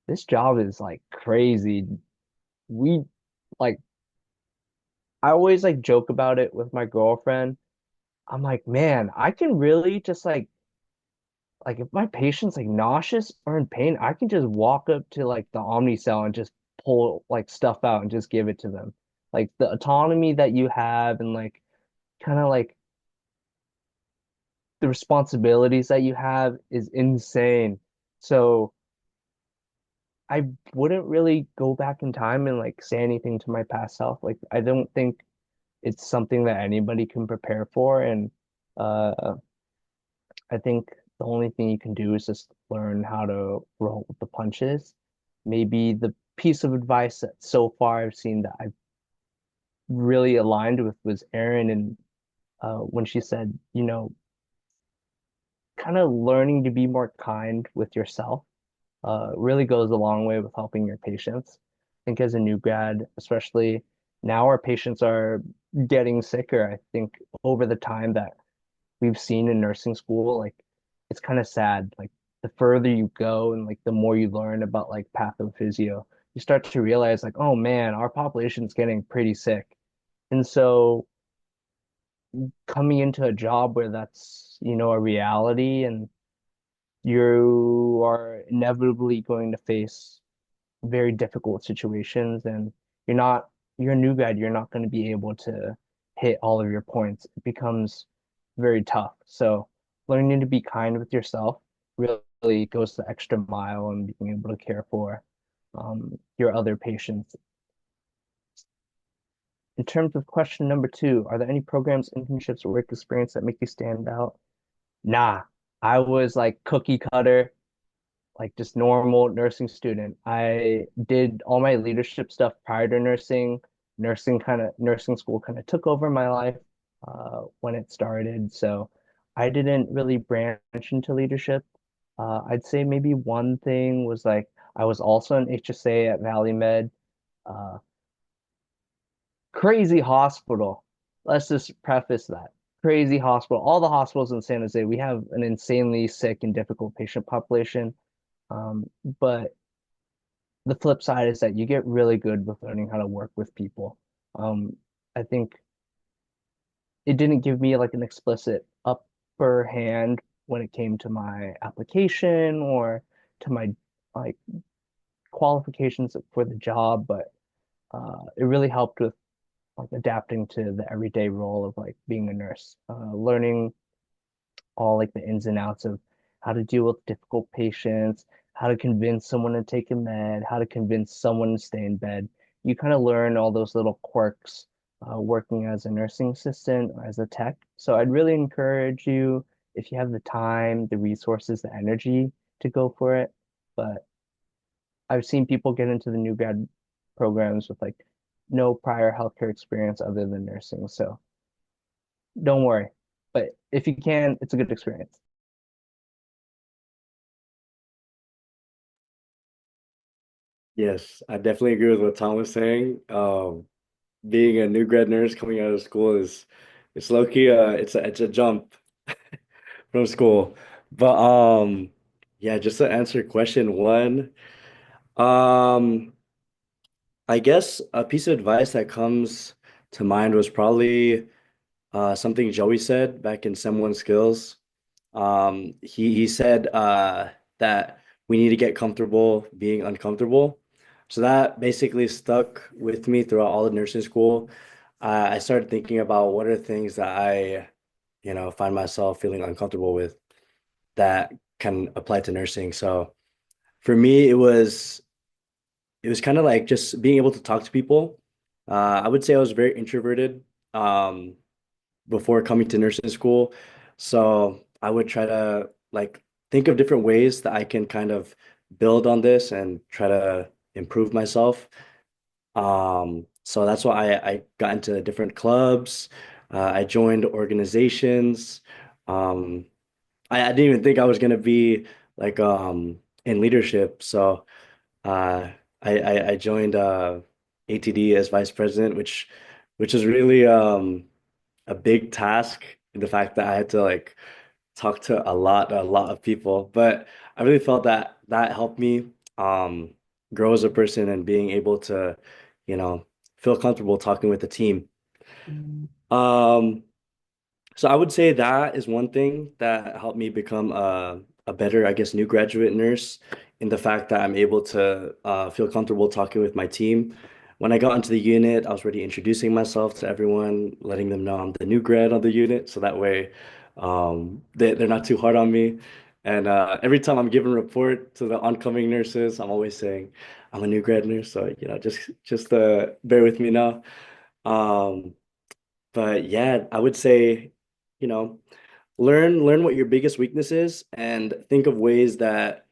Speaker 3: this job is like crazy. We like I always like joke about it with my girlfriend. I'm like, man, I can really just like if my patient's like nauseous or in pain, I can just walk up to like the Omnicell and just pull like stuff out and just give it to them. Like the autonomy that you have and like kind of like the responsibilities that you have is insane. So I wouldn't really go back in time and like say anything to my past self. Like I don't think it's something that anybody can prepare for. And uh I think the only thing you can do is just learn how to roll with the punches. Maybe the piece of advice that so far I've seen that I've really aligned with was Erin and when she said, kind of learning to be more kind with yourself really goes a long way with helping your patients. I think as a new grad, especially now our patients are getting sicker. I think over the time that we've seen in nursing school, like it's kind of sad. Like the further you go and like the more you learn about like pathophysio, you start to realize like, oh man, our population's getting pretty sick. And so coming into a job where that's, a reality and you are inevitably going to face very difficult situations and you're a new grad, you're not going to be able to hit all of your points. It becomes very tough. So learning to be kind with yourself really goes the extra mile and being able to care for your other patients. In terms of question number two, are there any programs, internships, or work experience that make you stand out? Nah, I was like cookie cutter, like just normal nursing student. I did all my leadership stuff prior to nursing. Nursing school kind of took over my life when it started. So I didn't really branch into leadership. I'd say maybe one thing was like I was also an HSA at Valley Med. Uh, Crazy hospital. Let's just preface that. Crazy hospital. All the hospitals in San Jose, we have an insanely sick and difficult patient population. But the flip side is that you get really good with learning how to work with people. I think it didn't give me like an explicit upper hand when it came to my application or to my like qualifications for the job, but it really helped with like adapting to the everyday role of like being a nurse, learning all like the ins and outs of how to deal with difficult patients, how to convince someone to take a med, how to convince someone to stay in bed. You kind of learn all those little quirks working as a nursing assistant or as a tech. So I'd really encourage you, if you have the time, the resources, the energy to go for it. But I've seen people get into the new grad programs with like no prior healthcare experience other than nursing. So don't worry. But if you can, it's a good experience.
Speaker 4: Yes, I definitely agree with what Tom was saying. Being a new grad nurse coming out of school is it's low key it's a jump from school. But yeah, just to answer question one, um I guess a piece of advice that comes to mind was probably something Joey said back in Sem 1 Skills. He said that we need to get comfortable being uncomfortable. So that basically stuck with me throughout all of nursing school. I started thinking about what are things that find myself feeling uncomfortable with that can apply to nursing. So for me, it was kind of like just being able to talk to people. I would say I was very introverted um, before coming to nursing school. So I would try to like think of different ways that I can kind of build on this and try to improve myself. So that's why I got into different clubs. I joined organizations. Um, I didn't even think I was gonna be like in leadership. So uh, I joined ATD as vice president, which is really a big task. The fact that I had to like talk to a lot of people, but I really felt that that helped me um, grow as a person and being able to, you know, feel comfortable talking with the team. Um, so I would say that is one thing that helped me become a better, I guess, new graduate nurse in the fact that I'm able to feel comfortable talking with my team. When I got into the unit, I was already introducing myself to everyone, letting them know I'm the new grad on the unit, so that way they're not too hard on me. And every time I'm giving a report to the oncoming nurses, I'm always saying I'm a new grad nurse, so just bear with me now. Um, but yeah, I would say, you know, learn what your biggest weakness is and think of ways that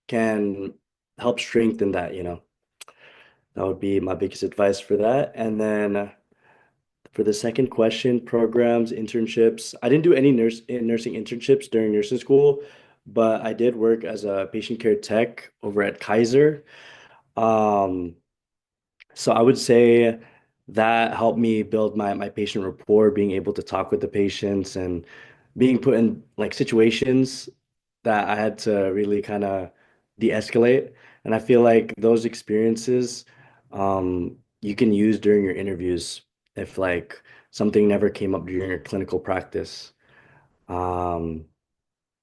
Speaker 4: can help strengthen that. That would be my biggest advice for that. And then for the second question, programs, internships. I didn't do any nursing internships during nursing school, but I did work as a patient care tech over at Kaiser. Um, so I would say that helped me build my patient rapport, being able to talk with the patients and being put in like situations that I had to really kind of de-escalate. And I feel like those experiences you can use during your interviews if like something never came up during your clinical practice. Um,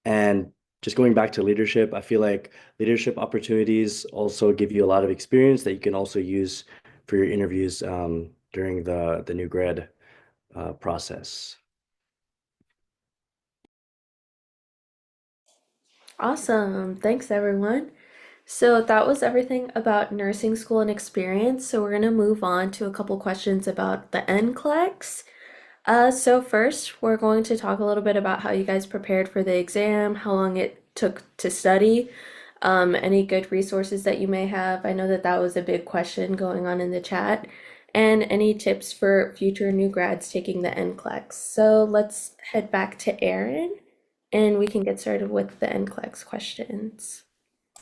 Speaker 4: and just going back to leadership, I feel like leadership opportunities also give you a lot of experience that you can also use for your interviews during the new grad process.
Speaker 1: Awesome. Thanks, everyone. So that was everything about nursing school and experience. So we're going to move on to a couple questions about the NCLEX. So first, we're going to talk a little bit about how you guys prepared for the exam, how long it took to study, any good resources that you may have. I know that that was a big question going on in the chat, and any tips for future new grads taking the NCLEX. So let's head back to Erin, and we can get started with the NCLEX questions.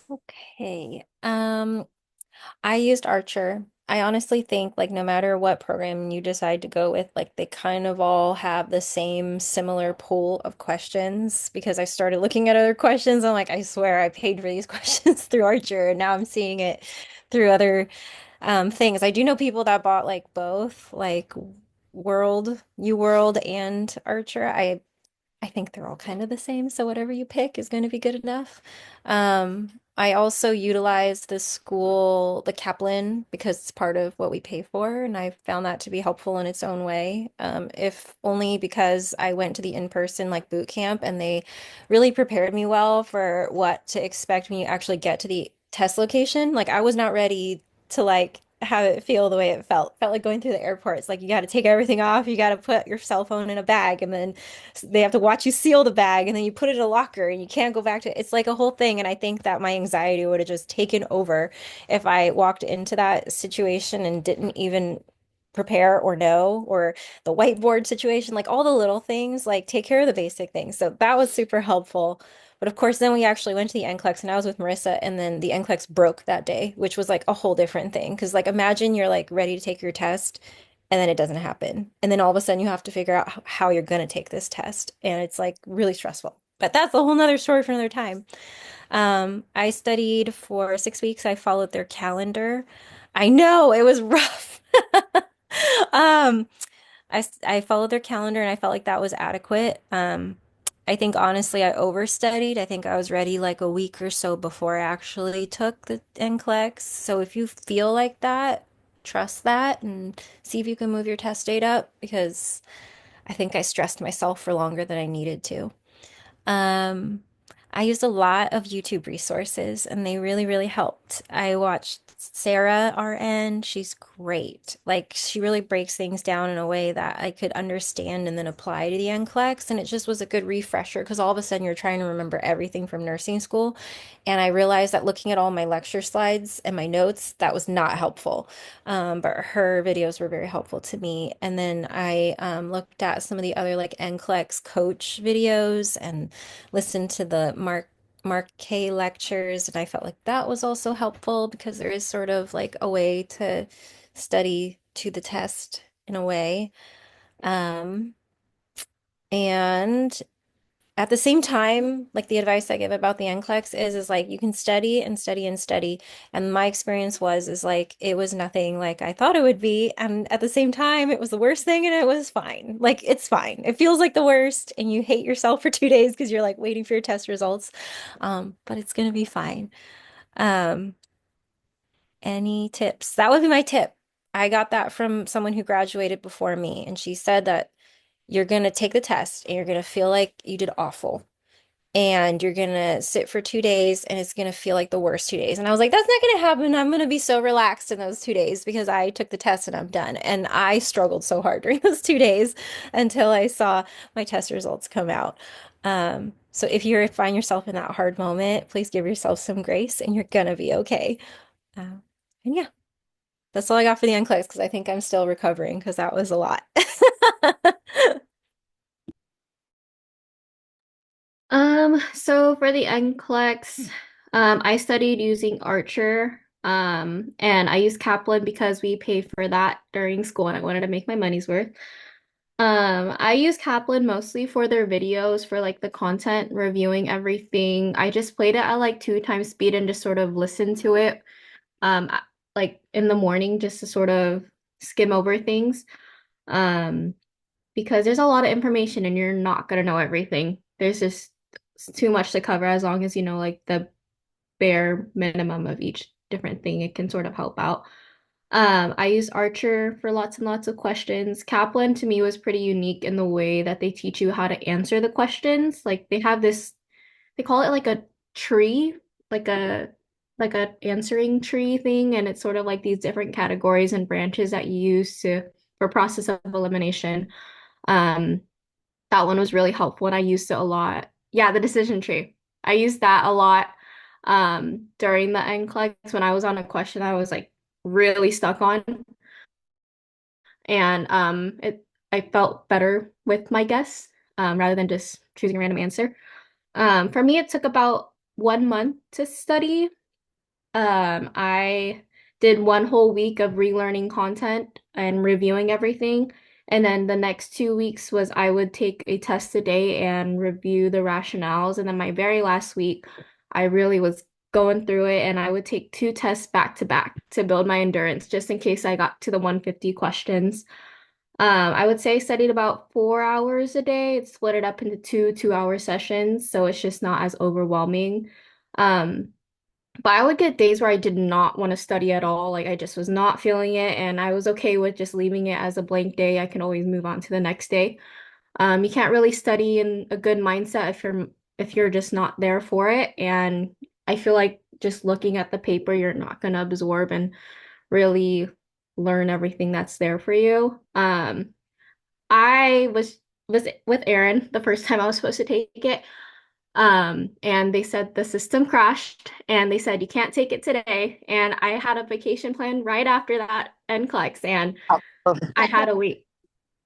Speaker 6: Okay. I used Archer. I honestly think like no matter what program you decide to go with, like they kind of all have the same similar pool of questions because I started looking at other questions. I'm like, I swear I paid for these questions through Archer and now I'm seeing it through other things. I do know people that bought like both, like World and Archer. I think they're all kind of the same, so whatever you pick is going to be good enough. I also utilize the Kaplan, because it's part of what we pay for, and I found that to be helpful in its own way. If only because I went to the in-person like boot camp and they really prepared me well for what to expect when you actually get to the test location. Like I was not ready to like have it feel the way it felt. Felt like going through the airport. It's like you got to take everything off. You got to put your cell phone in a bag, and then they have to watch you seal the bag, and then you put it in a locker, and you can't go back to it. It's like a whole thing. And I think that my anxiety would have just taken over if I walked into that situation and didn't even prepare or know, or the whiteboard situation, like all the little things, like take care of the basic things. So that was super helpful. But of course, then we actually went to the NCLEX and I was with Marissa, and then the NCLEX broke that day, which was like a whole different thing. Because, like, imagine you're like ready to take your test and then it doesn't happen. And then all of a sudden you have to figure out how you're going to take this test. And it's like really stressful. But that's a whole nother story for another time. I studied for 6 weeks. I followed their calendar. I know it was rough. Um, I followed their calendar and I felt like that was adequate. I think honestly I overstudied. I think I was ready like a week or so before I actually took the NCLEX. So if you feel like that, trust that and see if you can move your test date up because I think I stressed myself for longer than I needed to. Um, I used a lot of YouTube resources and they really, really helped. I watched Sarah RN. She's great. Like she really breaks things down in a way that I could understand and then apply to the NCLEX. And it just was a good refresher because all of a sudden you're trying to remember everything from nursing school. And I realized that looking at all my lecture slides and my notes, that was not helpful. But her videos were very helpful to me. And then I looked at some of the other like NCLEX coach videos and listened to the Mark K lectures, and I felt like that was also helpful because there is sort of like a way to study to the test in a way. Um, and at the same time, like the advice I give about the NCLEX is like you can study and study and study. And my experience was is like it was nothing like I thought it would be. And at the same time, it was the worst thing and it was fine. Like it's fine. It feels like the worst and you hate yourself for 2 days because you're like waiting for your test results. But it's gonna be fine. Um, any tips? That would be my tip. I got that from someone who graduated before me, and she said that you're gonna take the test and you're gonna feel like you did awful and you're gonna sit for 2 days and it's gonna feel like the worst 2 days. And I was like, that's not gonna happen. I'm gonna be so relaxed in those 2 days because I took the test and I'm done. And I struggled so hard during those 2 days until I saw my test results come out. So if you find yourself in that hard moment, please give yourself some grace and you're gonna be okay. Um, and yeah, that's all I got for the NCLEX because I think I'm still recovering because that was a lot.
Speaker 7: So for the NCLEX, I studied using Archer, and I used Kaplan because we paid for that during school and I wanted to make my money's worth. I use Kaplan mostly for their videos, for like the content, reviewing everything. I just played it at like 2 times speed and just sort of listened to it, like in the morning just to sort of skim over things. Um, because there's a lot of information and you're not gonna know everything. There's just too much to cover as long as you know like the bare minimum of each different thing, it can sort of help out. I use Archer for lots and lots of questions. Kaplan to me was pretty unique in the way that they teach you how to answer the questions. Like they have this, they call it like a tree, like a like a answering tree thing, and it's sort of like these different categories and branches that you use to for process of elimination. Um, that one was really helpful and I used it a lot. Yeah, the decision tree. I used that a lot during the NCLEX when I was on a question I was like really stuck on. And it I felt better with my guess rather than just choosing a random answer. For me, it took about 1 month to study. I did one whole week of relearning content and reviewing everything. And then the next 2 weeks was I would take a test a day and review the rationales. And then my very last week, I really was going through it and I would take 2 tests back to back to build my endurance just in case I got to the 150 questions. I would say I studied about 4 hours a day. It's split it up into 2 2-hour sessions, so it's just not as overwhelming. Um, but I would get days where I did not want to study at all. Like I just was not feeling it, and I was okay with just leaving it as a blank day. I can always move on to the next day. You can't really study in a good mindset if you're just not there for it. And I feel like just looking at the paper, you're not gonna absorb and really learn everything that's there for you. I was with Aaron the first time I was supposed to take it. And they said the system crashed and they said you can't take it today. And I had a vacation plan right after that NCLEX and I had to wait.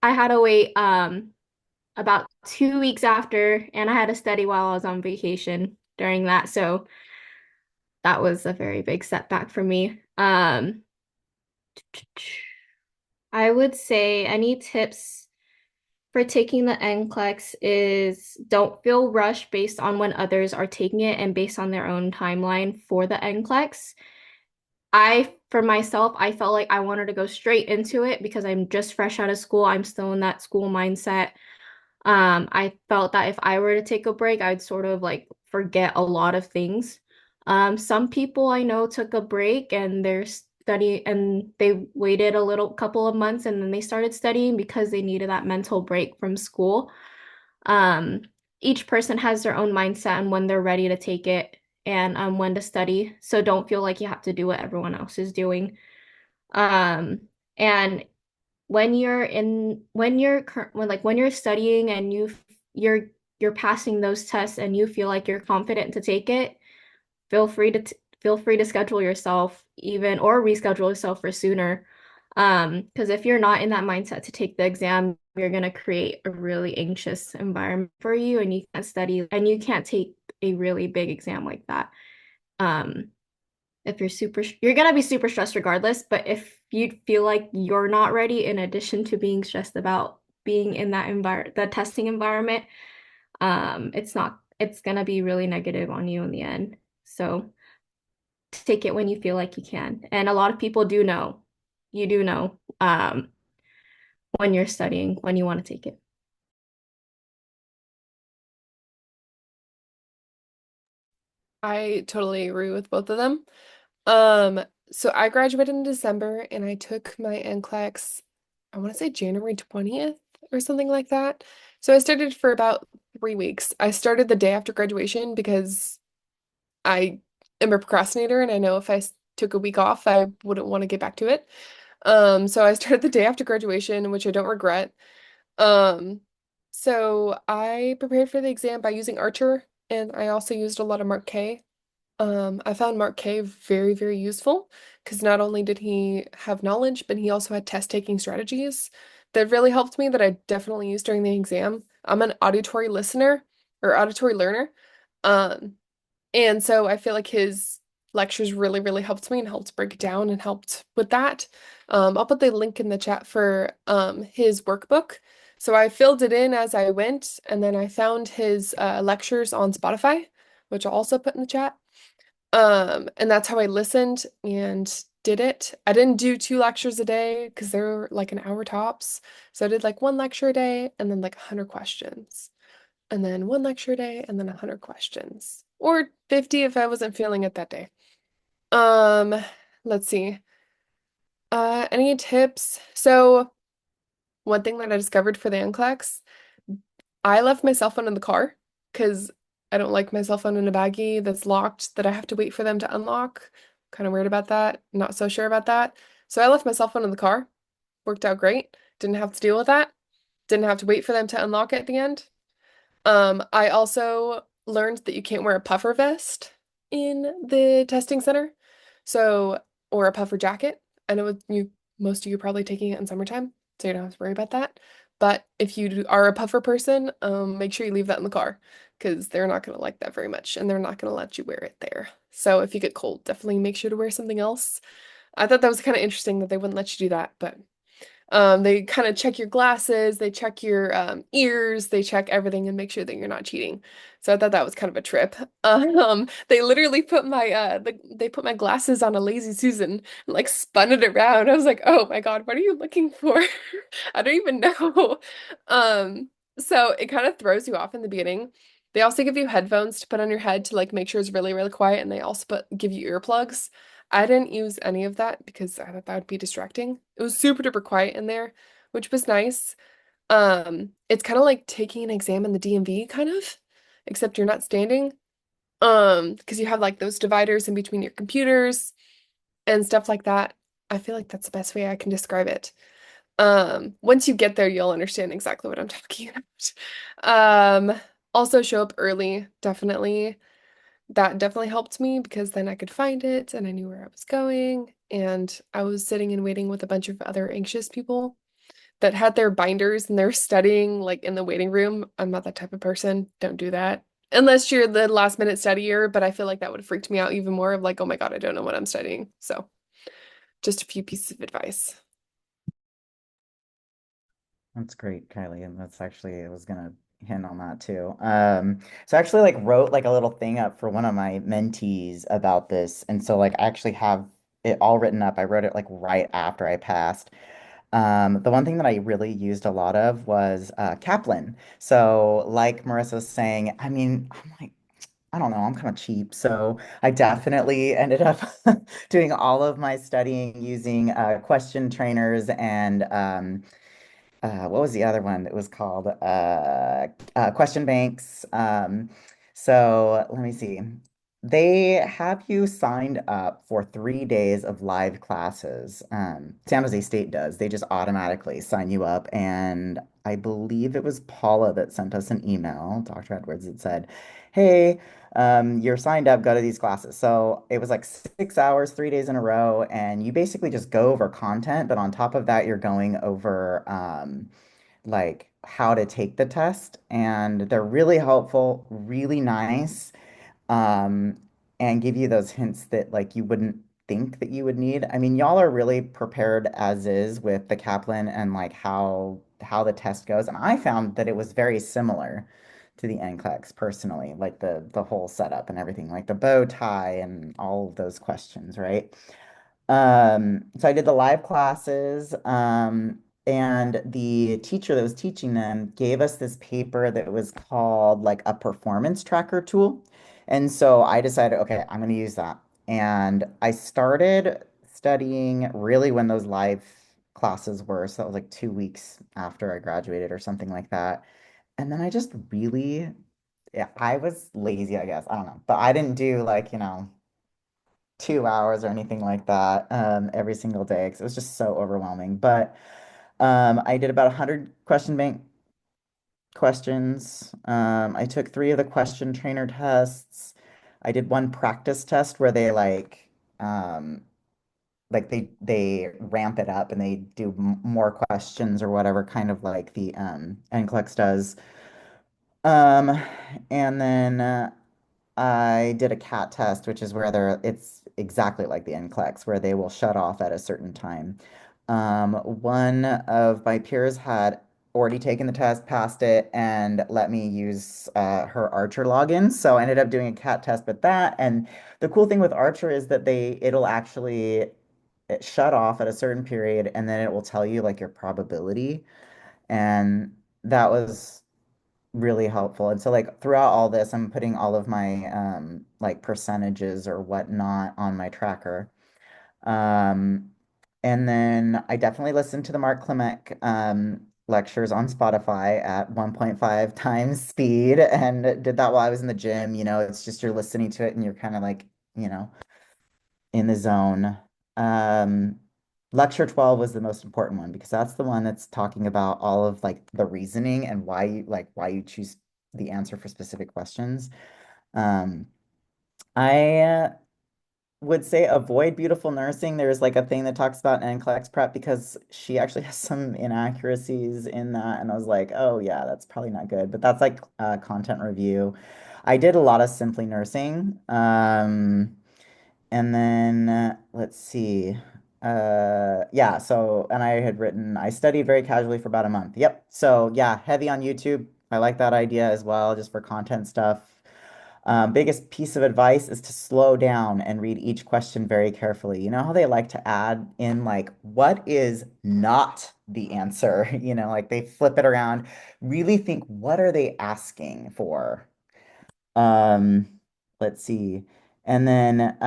Speaker 7: I had to wait about 2 weeks after and I had to study while I was on vacation during that. So that was a very big setback for me. I would say any tips for taking the NCLEX is don't feel rushed based on when others are taking it and based on their own timeline for the NCLEX. I for myself, I felt like I wanted to go straight into it because I'm just fresh out of school. I'm still in that school mindset. I felt that if I were to take a break, I'd sort of like forget a lot of things. Some people I know took a break and they're study and they waited a little couple of months and then they started studying because they needed that mental break from school. Um, each person has their own mindset and when they're ready to take it and when to study. So don't feel like you have to do what everyone else is doing. Um, and when you're studying and you're you're passing those tests and you feel like you're confident to take it, feel free to feel free to schedule yourself even or reschedule yourself for sooner. Because if you're not in that mindset to take the exam, you're gonna create a really anxious environment for you and you can't study and you can't take a really big exam like that. Um, if you're gonna be super stressed regardless, but if you feel like you're not ready, in addition to being stressed about being in the testing environment, it's gonna be really negative on you in the end. So take it when you feel like you can. And a lot of people do know, you do know, when you're studying, when you want to take it.
Speaker 8: I totally agree with both of them. Um, so I graduated in December and I took my NCLEX, I want to say January 20th or something like that. So I studied for about 3 weeks. I started the day after graduation because I am a procrastinator and I know if took a week off, I wouldn't want to get back to it. So I started the day after graduation, which I don't regret. Um, so I prepared for the exam by using Archer and I also used a lot of Mark K. I found Mark K very, very useful because not only did he have knowledge, but he also had test taking strategies that really helped me that I definitely used during the exam. I'm an auditory listener or auditory learner. Um, and so I feel like his lectures really, really helped me and helped break it down and helped with that. I'll put the link in the chat for his workbook. So I filled it in as I went, and then I found his lectures on Spotify, which I'll also put in the chat. And that's how I listened and did it. I didn't do 2 lectures a day because they're like an hour tops. So I did like 1 lecture a day and then like 100 questions. And then 1 lecture a day and then 100 questions. Or 50 if I wasn't feeling it that day. Um, let's see. Any tips? So one thing that I discovered for the NCLEX, I left my cell phone in the car because I don't like my cell phone in a baggie that's locked that I have to wait for them to unlock. Kind of weird about that. Not so sure about that. So I left my cell phone in the car. Worked out great. Didn't have to deal with that. Didn't have to wait for them to unlock it at the end. I also learned that you can't wear a puffer vest in the testing center. So, or a puffer jacket. I know most of you are probably taking it in summertime, so you don't have to worry about that. But if are a puffer person, make sure you leave that in the car because they're not going to like that very much and they're not going to let you wear it there. So if you get cold, definitely make sure to wear something else. I thought that was kind of interesting that they wouldn't let you do that, but they kind of check your glasses, they check your ears, they check everything and make sure that you're not cheating. So I thought that was kind of a trip. They literally put they put my glasses on a Lazy Susan and like spun it around. I was like, oh my God, what are you looking for? I don't even know. Um, so it kind of throws you off in the beginning. They also give you headphones to put on your head to like make sure it's really, really quiet, and they also give you earplugs. I didn't use any of that because I thought that would be distracting. It was super duper quiet in there, which was nice. It's kind of like taking an exam in the DMV kind of, except you're not standing. Because you have like those dividers in between your computers and stuff like that. I feel like that's the best way I can describe it. Once you get there, you'll understand exactly what I'm talking about. Also show up early, definitely. That definitely helped me because then I could find it and I knew where I was going. And I was sitting and waiting with a bunch of other anxious people that had their binders and they're studying like in the waiting room. I'm not that type of person. Don't do that. Unless you're the last minute studier, but I feel like that would have freaked me out even more of like, oh my God, I don't know what I'm studying. So just a few pieces of advice.
Speaker 2: That's great, Kylie. And that's actually, I was gonna hint on that too. So I actually like wrote like a little thing up for one of my mentees about this. And so like I actually have it all written up. I wrote it like right after I passed. The one thing that I really used a lot of was Kaplan. So, like Marissa was saying, I mean, I'm like, I don't know, I'm kind of cheap. So, I definitely ended up doing all of my studying using question trainers and what was the other one? It was called Question Banks. So let me see. They have you signed up for 3 days of live classes. San Jose State does. They just automatically sign you up. And I believe it was Paula that sent us an email, Dr. Edwards, that said, hey, you're signed up, go to these classes. So it was like 6 hours, 3 days in a row, and you basically just go over content, but on top of that, you're going over like how to take the test, and they're really helpful, really nice, um, and give you those hints that like you wouldn't think that you would need. I mean, y'all are really prepared as is with the Kaplan and like how the test goes, and I found that it was very similar to the NCLEX personally, like the whole setup and everything, like the bow tie and all of those questions, right? So I did the live classes, and the teacher that was teaching them gave us this paper that was called like a performance tracker tool. And so I decided, okay, I'm going to use that. And I started studying really when those live classes were. So that was like 2 weeks after I graduated or something like that. And then I just really, yeah, I was lazy, I guess. I don't know. But I didn't do like, 2 hours or anything like that every single day because it was just so overwhelming. But I did about 100 question bank questions. I took three of the question trainer tests. I did one practice test where they like they ramp it up and they do more questions or whatever, kind of like the NCLEX does. Um, and then I did a cat test, which is where it's exactly like the NCLEX, where they will shut off at a certain time. One of my peers had already taken the test, passed it, and let me use her Archer login. So I ended up doing a cat test with that. And the cool thing with Archer is that it'll actually shut off at a certain period, and then it will tell you like your probability. And that was really helpful. And so like throughout all this, I'm putting all of my like percentages or whatnot on my tracker. Um, and then I definitely listened to the Mark Klimek lectures on Spotify at 1.5 times speed and did that while I was in the gym. It's just you're listening to it and you're kind of like, you know, in the zone. Um, Lecture 12 was the most important one because that's the one that's talking about all of like the reasoning and why you choose the answer for specific questions. Um, I would say avoid beautiful nursing. There's like a thing that talks about NCLEX prep because she actually has some inaccuracies in that, and I was like, oh yeah, that's probably not good. But that's like content review. I did a lot of Simply Nursing. And then let's see. Yeah, so and I studied very casually for about a month. Yep. So yeah, heavy on YouTube. I like that idea as well, just for content stuff. Biggest piece of advice is to slow down and read each question very carefully. You know how they like to add in like what is not the answer? Like they flip it around. Really think what are they asking for? Um, let's see. And then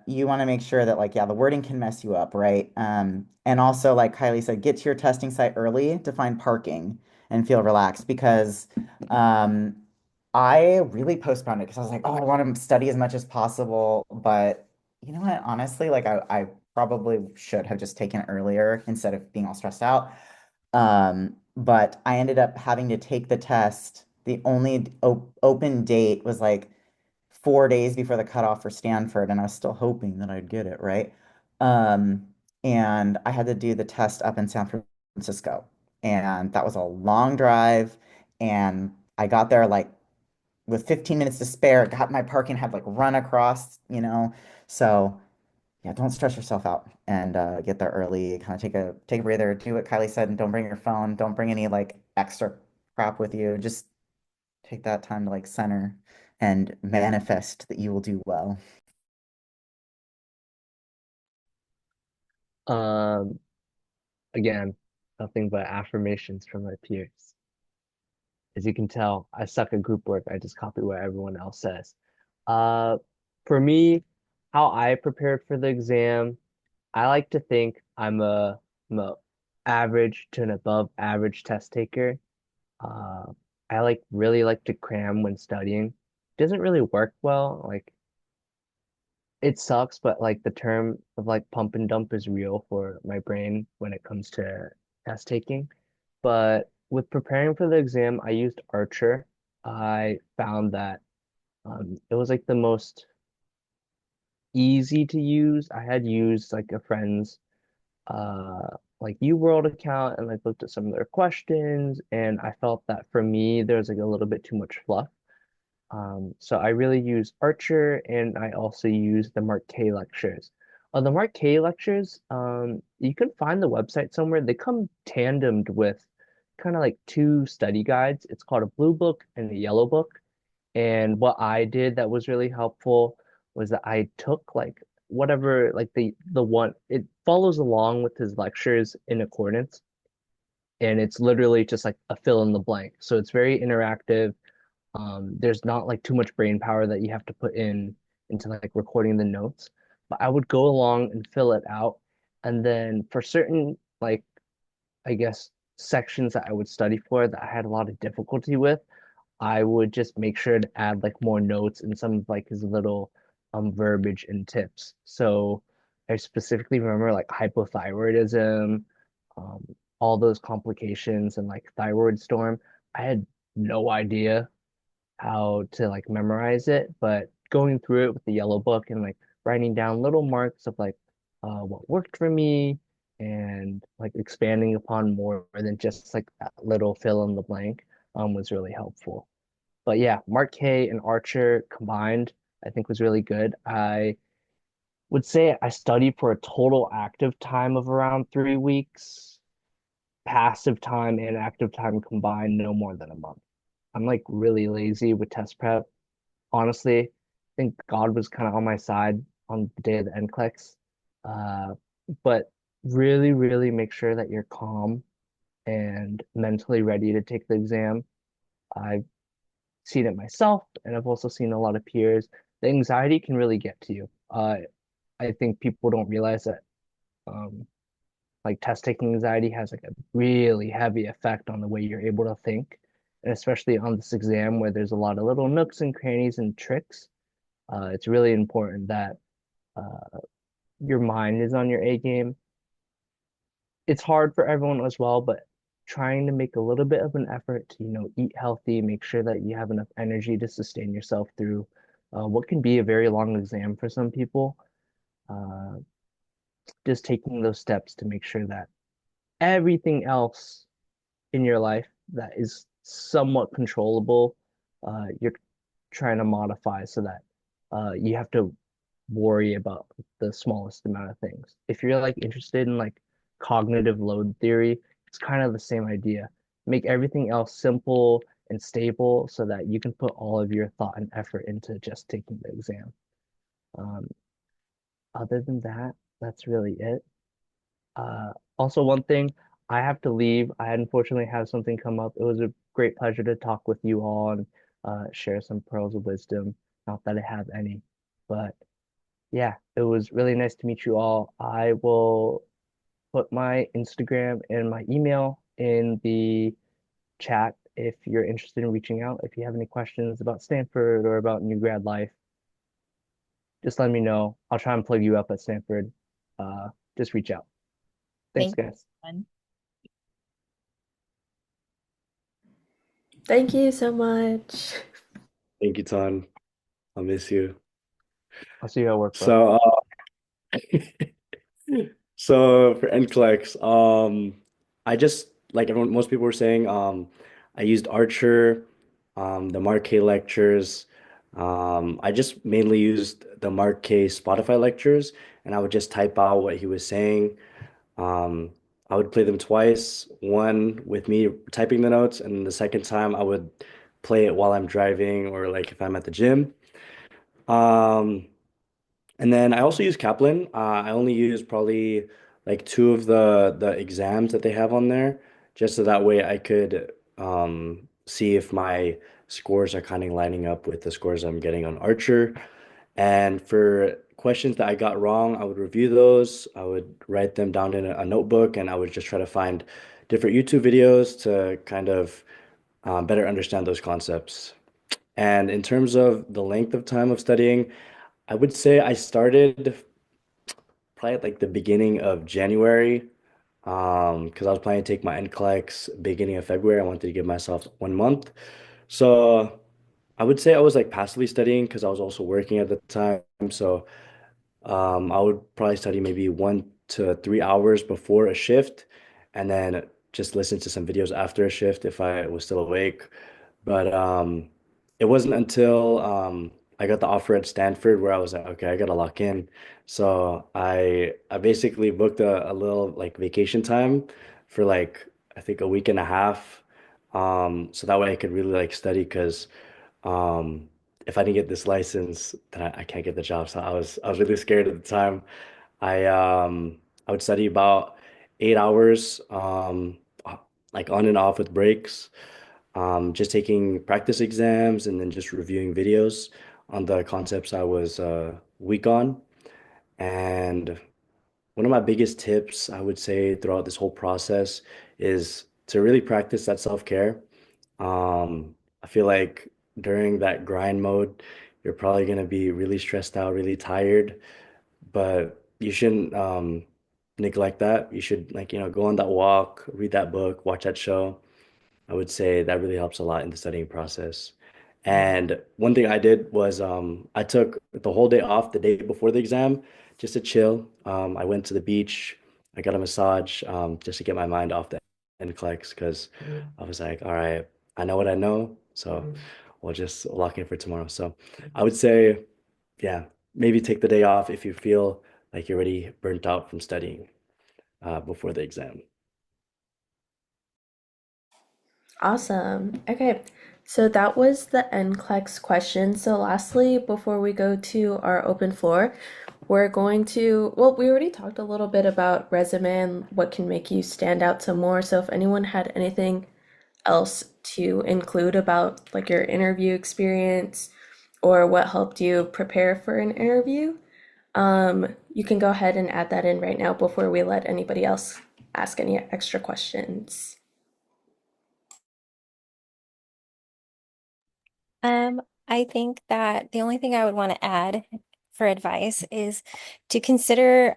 Speaker 2: you want to make sure that like, yeah, the wording can mess you up, right? And also, like Kylie said, get to your testing site early to find parking and feel relaxed because um, I really postponed it because I was like, oh, I want to study as much as possible. But you know what? Honestly, like I probably should have just taken it earlier instead of being all stressed out. But I ended up having to take the test. The only open date was like 4 days before the cutoff for Stanford, and I was still hoping that I'd get it, right? Um, and I had to do the test up in San Francisco, and that was a long drive. And I got there like with 15 minutes to spare, got my parking, had like run across, So yeah, don't stress yourself out and get there early. Kind of take a breather, do what Kylie said, and don't bring your phone. Don't bring any like extra crap with you. Just take that time to like center and manifest that you will do well.
Speaker 3: Um, Again, nothing but affirmations from my peers. As you can tell, I suck at group work. I just copy what everyone else says. Uh, for me, how I prepared for the exam, I like to think I'm a average to an above average test taker. Uh, I really like to cram when studying. Doesn't really work well. Like it sucks, but like the term of like pump and dump is real for my brain when it comes to test taking. But with preparing for the exam, I used Archer. I found that it was like the most easy to use. I had used like a friend's like UWorld account and like looked at some of their questions, and I felt that for me there was like a little bit too much fluff. So I really use Archer, and I also use the Mark K lectures. The Mark K lectures, you can find the website somewhere. They come tandemed with kind of like two study guides. It's called a blue book and a yellow book. And what I did that was really helpful was that I took like whatever like the one it follows along with his lectures in accordance, and it's literally just like a fill in the blank. So it's very interactive. There's not like too much brain power that you have to put into like recording the notes. But I would go along and fill it out. And then for certain like I guess sections that I would study for that I had a lot of difficulty with, I would just make sure to add like more notes and some of like his little verbiage and tips. So I specifically remember like hypothyroidism, all those complications and like thyroid storm. I had no idea how to like memorize it, but going through it with the yellow book and like writing down little marks of like what worked for me and like expanding upon more than just like that little fill in the blank was really helpful. But yeah, Mark K and Archer combined, I think was really good. I would say I studied for a total active time of around 3 weeks, passive time and active time combined, no more than a month. I'm like really lazy with test prep. Honestly, I think God was kind of on my side on the day of the NCLEX. Uh, but really, really make sure that you're calm and mentally ready to take the exam. I've seen it myself, and I've also seen a lot of peers. The anxiety can really get to you. I think people don't realize that um, like test taking anxiety has like a really heavy effect on the way you're able to think, and especially on this exam where there's a lot of little nooks and crannies and tricks. It's really important that uh, your mind is on your A game. It's hard for everyone as well, but trying to make a little bit of an effort to, eat healthy, make sure that you have enough energy to sustain yourself through what can be a very long exam for some people. Uh, just taking those steps to make sure that everything else in your life that is somewhat controllable, you're trying to modify so that you have to worry about the smallest amount of things. If you're like interested in like cognitive load theory, it's kind of the same idea. Make everything else simple and stable so that you can put all of your thought and effort into just taking the exam. Um, Other than that, that's really it. Also, one thing, I have to leave. I unfortunately have something come up. It was a great pleasure to talk with you all and share some pearls of wisdom. Not that I have any, but yeah, it was really nice to meet you all. I will put my Instagram and my email in the chat if you're interested in reaching out. If you have any questions about Stanford or about new grad life, just let me know. I'll try and plug you up at Stanford. Just reach out. Thanks,
Speaker 5: Thank
Speaker 3: guys.
Speaker 5: you.
Speaker 1: Thank you so much.
Speaker 4: Thank you, Ton. I'll miss you.
Speaker 3: I'll see you at work, bro.
Speaker 4: So, so for NCLEX, I just like everyone, most people were saying, I used Archer, the Mark K lectures. I just mainly used the Mark K Spotify lectures, and I would just type out what he was saying. Um, I would play them twice, one with me typing the notes, and the second time I would play it while I'm driving or like if I'm at the gym. Um, and then I also use Kaplan. I only use probably like two of the exams that they have on there, just so that way I could see if my scores are kind of lining up with the scores I'm getting on Archer. And for questions that I got wrong, I would review those. I would write them down in a notebook, and I would just try to find different YouTube videos to kind of better understand those concepts. And in terms of the length of time of studying, I would say I started probably at like the beginning of January, because I was planning to take my NCLEX beginning of February. I wanted to give myself 1 month. So I would say I was like passively studying because I was also working at the time. So I would probably study maybe 1 to 3 hours before a shift, and then just listen to some videos after a shift if I was still awake. But it wasn't until I got the offer at Stanford where I was like, okay, I gotta lock in. So I basically booked a little like vacation time for like I think a week and a half. So that way I could really like study because um, if I didn't get this license, then I can't get the job. So I was really scared at the time. I would study about 8 hours, like on and off with breaks, just taking practice exams and then just reviewing videos on the concepts I was weak on. And one of my biggest tips I would say throughout this whole process is to really practice that self-care. I feel like during that grind mode, you're probably going to be really stressed out, really tired, but you shouldn't neglect that. You should like, go on that walk, read that book, watch that show. I would say that really helps a lot in the studying process. And one thing I did was I took the whole day off the day before the exam just to chill. I went to the beach, I got a massage just to get my mind off the NCLEX because I was like, all right, I know what I know, so we'll just lock in for tomorrow. So I would say, yeah, maybe take the day off if you feel like you're already burnt out from studying before the exam.
Speaker 1: Awesome. Okay, so that was the NCLEX question. So lastly, before we go to our open floor, we're going to, well, we already talked a little bit about resume and what can make you stand out some more. So if anyone had anything else to include about like your interview experience or what helped you prepare for an interview, you can go ahead and add that in right now before we let anybody else ask any extra questions.
Speaker 6: Um, I think that the only thing I would want to add for advice is to consider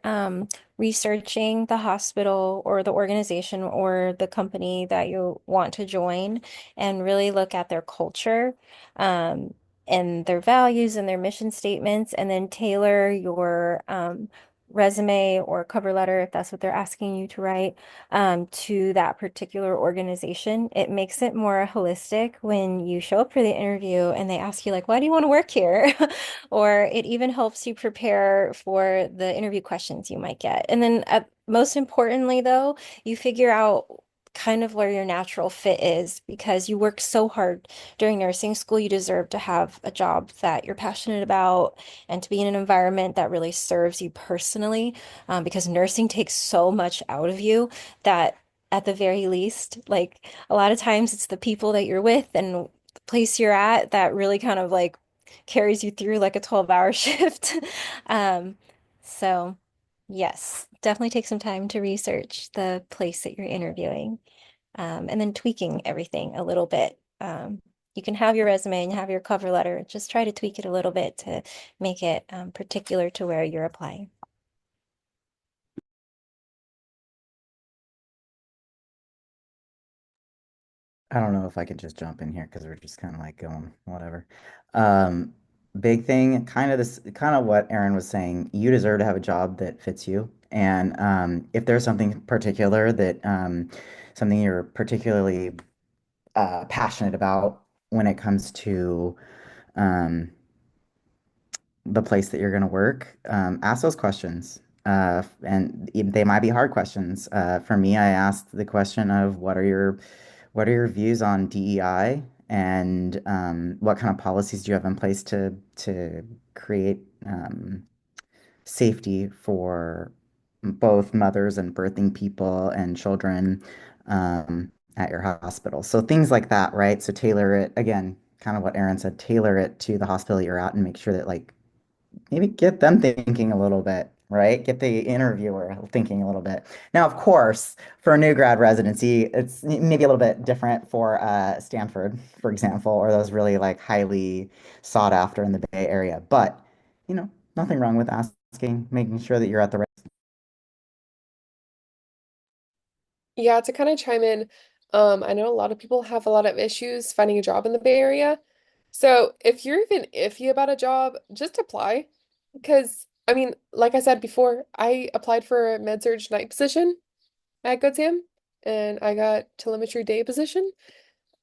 Speaker 6: researching the hospital or the organization or the company that you want to join and really look at their culture um, and their values and their mission statements, and then tailor your resume or cover letter if that's what they're asking you to write to that particular organization. It makes it more holistic when you show up for the interview and they ask you, like, why do you want to work here? Or it even helps you prepare for the interview questions you might get. And then, most importantly, though, you figure out kind of where your natural fit is because you work so hard during nursing school. You deserve to have a job that you're passionate about and to be in an environment that really serves you personally, because nursing takes so much out of you that at the very least, like a lot of times it's the people that you're with and the place you're at that really kind of like carries you through like a 12-hour shift. Um, so yes, definitely take some time to research the place that you're interviewing, and then tweaking everything a little bit. You can have your resume and have your cover letter, just try to tweak it a little bit to make it particular to where you're applying.
Speaker 2: I don't know if I could just jump in here because we're just kind of like going whatever. Um, Big thing, kind of what Aaron was saying. You deserve to have a job that fits you, and if there's something particular that something you're particularly passionate about when it comes to um, the place that you're going to work, ask those questions. And they might be hard questions. For me, I asked the question of what are your views on DEI and what kind of policies do you have in place to create safety for both mothers and birthing people and children at your hospital. So things like that, right? So tailor it again, kind of what Aaron said, tailor it to the hospital you're at and make sure that like maybe get them thinking a little bit, right? Get the interviewer thinking a little bit. Now, of course, for a new grad residency, it's maybe a little bit different for Stanford, for example, or those really like highly sought after in the Bay Area. But, nothing wrong with asking, making sure that you're at the right.
Speaker 8: Yeah, to kind of chime in, I know a lot of people have a lot of issues finding a job in the Bay Area. So if you're even iffy about a job, just apply. Because, I mean, like I said before, I applied for a med-surg night position at Good Sam, and I got telemetry day position.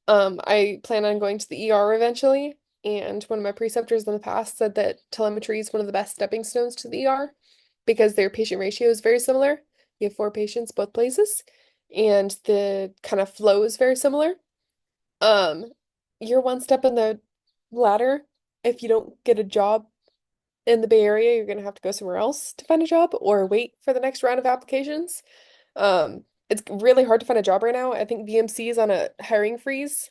Speaker 8: I plan on going to the ER eventually, and one of my preceptors in the past said that telemetry is one of the best stepping stones to the ER because their patient ratio is very similar. You have four patients both places, and the kind of flow is very similar. Um, you're one step in the ladder. If you don't get a job in the Bay Area, you're gonna have to go somewhere else to find a job or wait for the next round of applications. It's really hard to find a job right now. I think VMC is on a hiring freeze.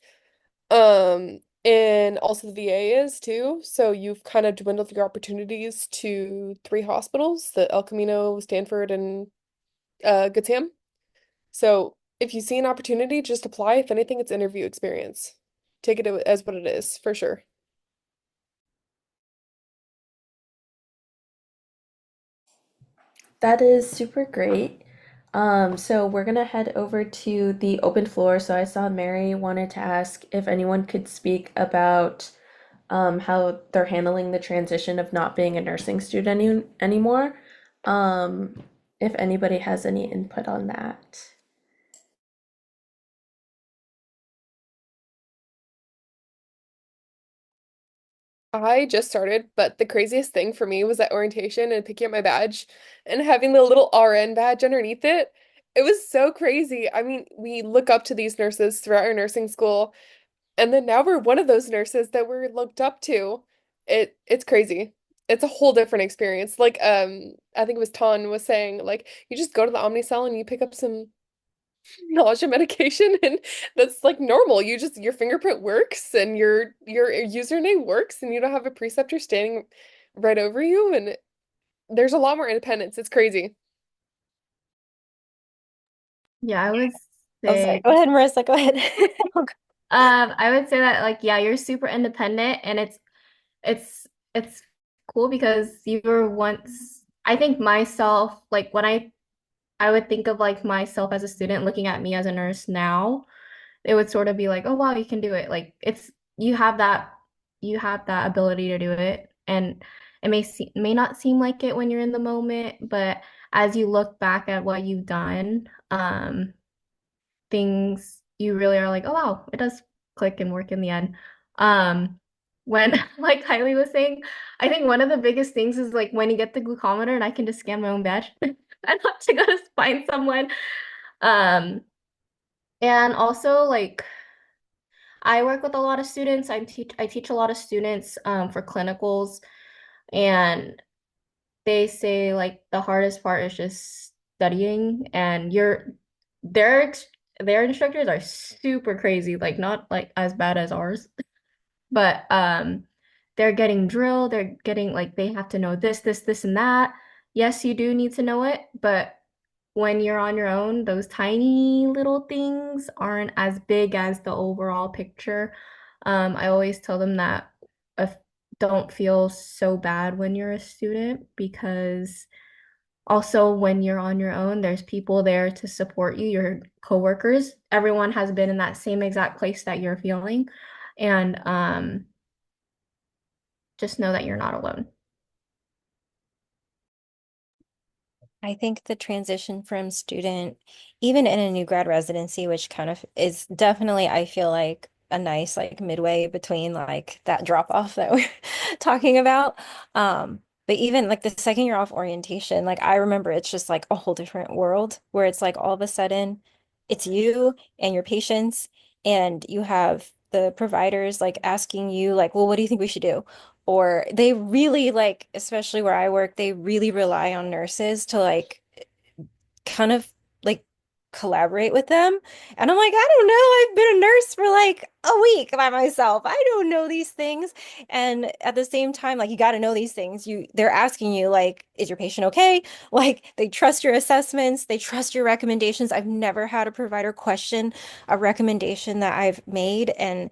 Speaker 8: And also the VA is too. So you've kind of dwindled your opportunities to three hospitals, the El Camino, Stanford, and Good Sam. So if you see an opportunity, just apply. If anything, it's interview experience. Take it as what it is, for sure.
Speaker 1: That is super great. So we're gonna head over to the open floor. So I saw Mary wanted to ask if anyone could speak about how they're handling the transition of not being a nursing student anymore. Um, if anybody has any input on that.
Speaker 8: I just started, but the craziest thing for me was at orientation and picking up my badge and having the little RN badge underneath it. It was so crazy. I mean, we look up to these nurses throughout our nursing school, and then now we're one of those nurses that we're looked up to. It's crazy. It's a whole different experience. Like I think it was Ton was saying, like, you just go to the Omnicell and you pick up some nausea medication and that's like normal. You just your fingerprint works and your username works and you don't have a preceptor standing right over you and there's a lot more independence. It's crazy.
Speaker 7: Yeah, I would
Speaker 6: Oh, sorry.
Speaker 7: say
Speaker 6: Go ahead, Marissa. Go ahead.
Speaker 7: I would say that like yeah, you're super independent and it's it's cool because you were once I think myself like when I would think of like myself as a student looking at me as a nurse now, it would sort of be like, oh wow, you can do it. Like it's you have that ability to do it. And it may not seem like it when you're in the moment, but as you look back at what you've done, things you really are like, oh wow, it does click and work in the end. Um, when like Kylie was saying, I think one of the biggest things is like when you get the glucometer and I can just scan my own badge. I don't have to go to find someone. Um, and also like I work with a lot of students. I teach a lot of students for clinicals, and they say like the hardest part is just studying, and their ex- their instructors are super crazy, like not like as bad as ours, but they're getting drilled. They're getting like they have to know this, and that. Yes, you do need to know it, but when you're on your own, those tiny little things aren't as big as the overall picture. I always tell them that if, don't feel so bad when you're a student because also when you're on your own, there's people there to support you, your coworkers. Everyone has been in that same exact place that you're feeling. And just know that you're not alone.
Speaker 6: I think the transition from student, even in a new grad residency, which kind of is definitely, I feel like a nice like midway between like that drop off that we're talking about. But even like the second year off orientation, like I remember it's just like a whole different world where it's like all of a sudden it's you and your patients and you have the providers like asking you like, well, what do you think we should do? Or they really like, especially where I work, they really rely on nurses to like kind of like collaborate with them. And I'm like, I don't know. I've been a nurse for like a week by myself. I don't know these things. And at the same time, like you got to know these things. They're asking you like, is your patient okay? Like they trust your assessments, they trust your recommendations. I've never had a provider question a recommendation that I've made, and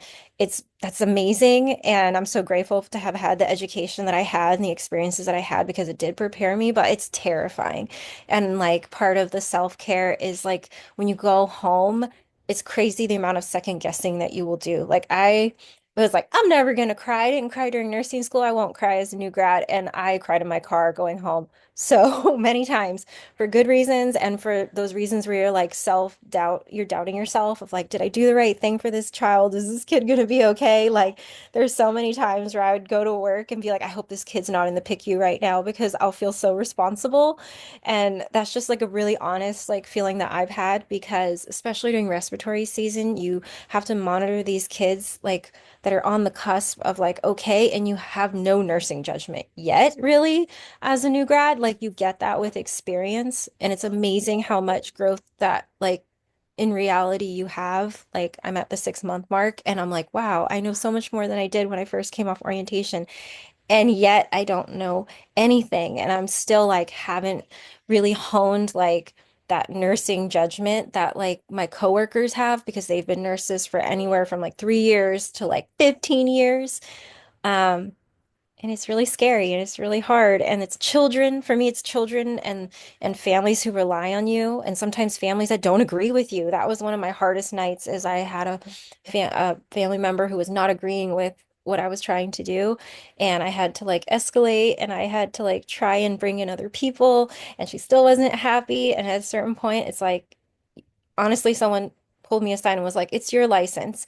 Speaker 6: that's amazing. And I'm so grateful to have had the education that I had and the experiences that I had because it did prepare me, but it's terrifying. And like part of the self-care is like when you go home, it's crazy the amount of second guessing that you will do. Like I was like, I'm never gonna cry. I didn't cry during nursing school. I won't cry as a new grad. And I cried in my car going home so many times for good reasons and for those reasons where you're like self-doubt, you're doubting yourself of like, did I do the right thing for this child? Is this kid gonna be okay? Like there's so many times where I would go to work and be like, I hope this kid's not in the PICU right now because I'll feel so responsible. And that's just like a really honest like feeling that I've had because especially during respiratory season, you have to monitor these kids like that are on the cusp of like okay, and you have no nursing judgment yet, really, as a new grad. Like you get that with experience, and it's amazing how much growth that like in reality you have. Like I'm at the 6 month mark and I'm like, wow, I know so much more than I did when I first came off orientation. And yet I don't know anything. And I'm still like, haven't really honed like that nursing judgment that like my coworkers have because they've been nurses for anywhere from like 3 years to like 15 years. Um, and it's really scary and it's really hard. And it's children, for me, it's children and families who rely on you, and sometimes families that don't agree with you. That was one of my hardest nights is I had a family member who was not agreeing with what I was trying to do. And I had to like escalate and I had to like try and bring in other people, and she still wasn't happy. And at a certain point, it's like, honestly, someone pulled me aside and was like, it's your license,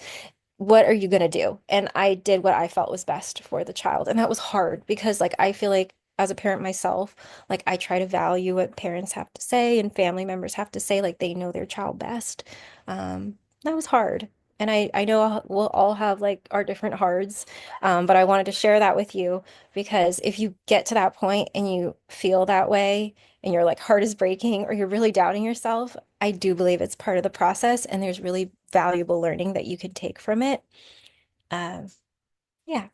Speaker 6: what are you gonna do? And I did what I felt was best for the child. And that was hard because like I feel like as a parent myself, like I try to value what parents have to say and family members have to say, like they know their child best. That was hard. And I know we'll all have like our different hards, but I wanted to share that with you because if you get to that point and you feel that way and your like heart is breaking or you're really doubting yourself, I do believe it's part of the process and there's really valuable learning that you could take from it. Um, yeah,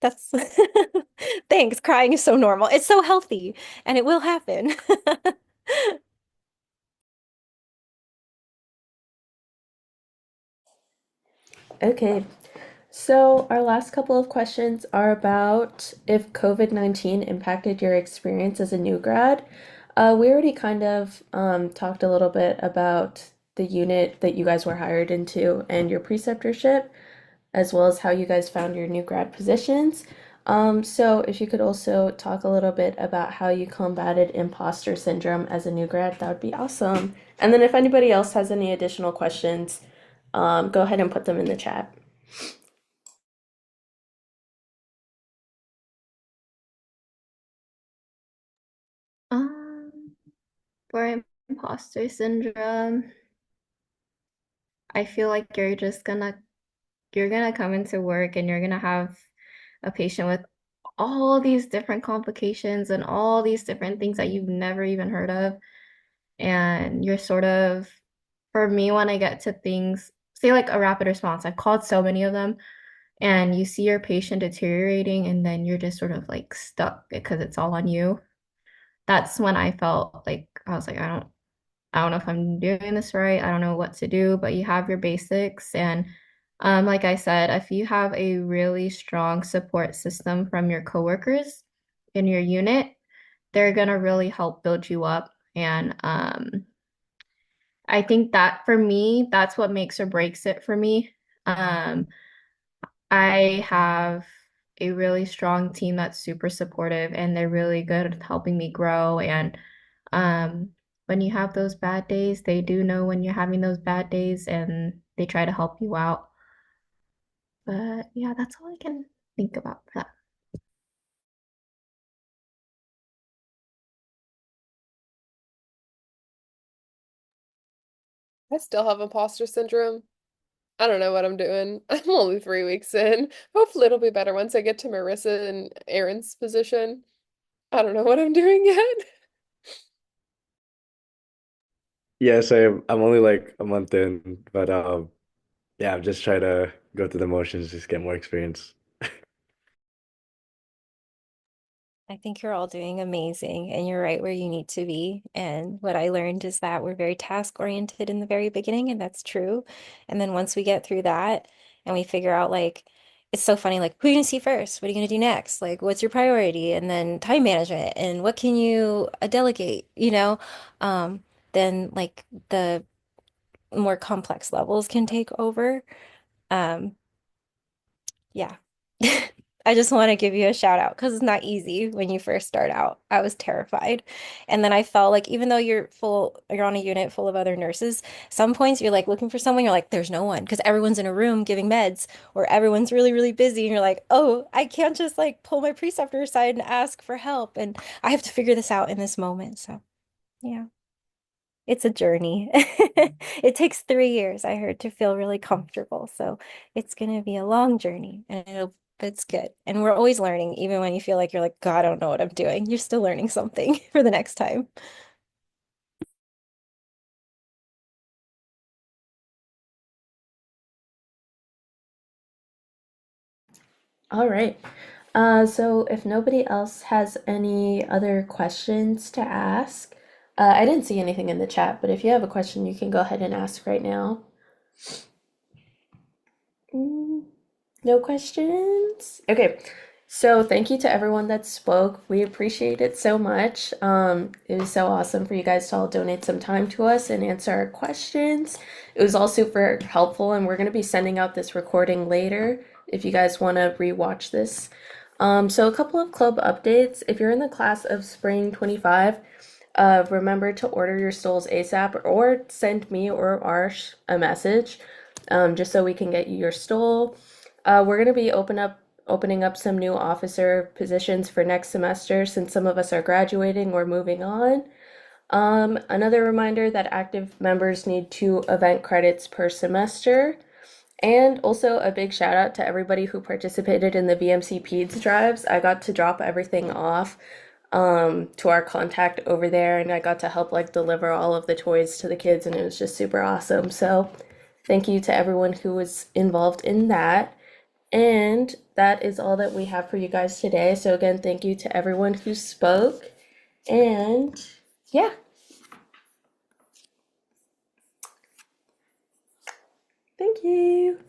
Speaker 6: that's thanks. Crying is so normal. It's so healthy and it will happen.
Speaker 1: Okay, so our last couple of questions are about if COVID-19 impacted your experience as a new grad. We already kind of talked a little bit about the unit that you guys were hired into and your preceptorship, as well as how you guys found your new grad positions. So if you could also talk a little bit about how you combated imposter syndrome as a new grad, that would be awesome. And then if anybody else has any additional questions, go ahead and put them in the chat.
Speaker 7: Um, for imposter syndrome, I feel like you're gonna come into work and you're gonna have a patient with all these different complications and all these different things that you've never even heard of. And you're sort of, for me, when I get to things, say like a rapid response, I've called so many of them, and you see your patient deteriorating, and then you're just sort of like stuck because it's all on you. That's when I felt like I was like, I don't know if I'm doing this right. I don't know what to do, but you have your basics. And like I said, if you have a really strong support system from your coworkers in your unit, they're gonna really help build you up. And I think that for me, that's what makes or breaks it for me. Um, I have a really strong team that's super supportive and they're really good at helping me grow. And when you have those bad days, they do know when you're having those bad days and they try to help you out. But yeah, that's all I can think about for that.
Speaker 8: I still have imposter syndrome. I don't know what I'm doing. I'm only 3 weeks in. Hopefully it'll be better once I get to Marissa and Aaron's position. I don't know what I'm doing yet.
Speaker 4: Yes, I'm only like a month in, but yeah, I'm just trying to go through the motions, just get more experience.
Speaker 6: I think you're all doing amazing and you're right where you need to be. And what I learned is that we're very task oriented in the very beginning, and that's true. And then once we get through that and we figure out like it's so funny, like who are you gonna see first? What are you gonna do next? Like what's your priority? And then time management and what can you delegate, you know? Um, then like the more complex levels can take over. Um, yeah. I just want to give you a shout out because it's not easy when you first start out. I was terrified. And then I felt like even though you're on a unit full of other nurses, some points you're like looking for someone, you're like, there's no one because everyone's in a room giving meds or everyone's really, really busy. And you're like, oh, I can't just like pull my preceptor aside and ask for help. And I have to figure this out in this moment. So, yeah. It's a journey. It takes 3 years, I heard, to feel really comfortable. So it's gonna be a long journey and it's good. And we're always learning, even when you feel like you're like, God, I don't know what I'm doing. You're still learning something for the next time.
Speaker 1: All right. So if nobody else has any other questions to ask, I didn't see anything in the chat, but if you have a question, you can go ahead and ask right now. Mm, no questions? Okay. So thank you to everyone that spoke. We appreciate it so much. It was so awesome for you guys to all donate some time to us and answer our questions. It was all super helpful, and we're going to be sending out this recording later if you guys want to rewatch this. So a couple of club updates. If you're in the class of spring 25, remember to order your stools ASAP or send me or Arsh a message, just so we can get you your stool. We're going to be opening up some new officer positions for next semester since some of us are graduating or moving on. Another reminder that active members need 2 event credits per semester. And also a big shout out to everybody who participated in the VMC Peds drives. I got to drop everything off to our contact over there, and I got to help like deliver all of the toys to the kids, and it was just super awesome. So thank you to everyone who was involved in that. And that is all that we have for you guys today. So again, thank you to everyone who spoke. And yeah, thank you.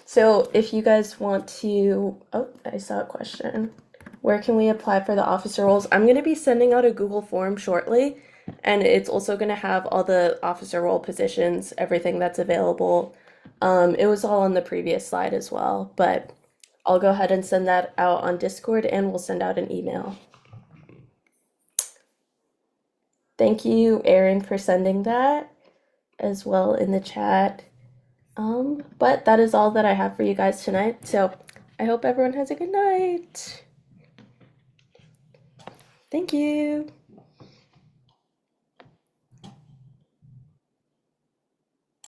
Speaker 1: So if you guys want to, oh, I saw a question. Where can we apply for the officer roles? I'm going to be sending out a Google form shortly, and it's also going to have all the officer role positions, everything that's available. It was all on the previous slide as well, but I'll go ahead and send that out on Discord, and we'll send out an email. Thank you, Erin, for sending that as well in the chat. But that is all that I have for you guys tonight. So I hope everyone has a good night. Thank you.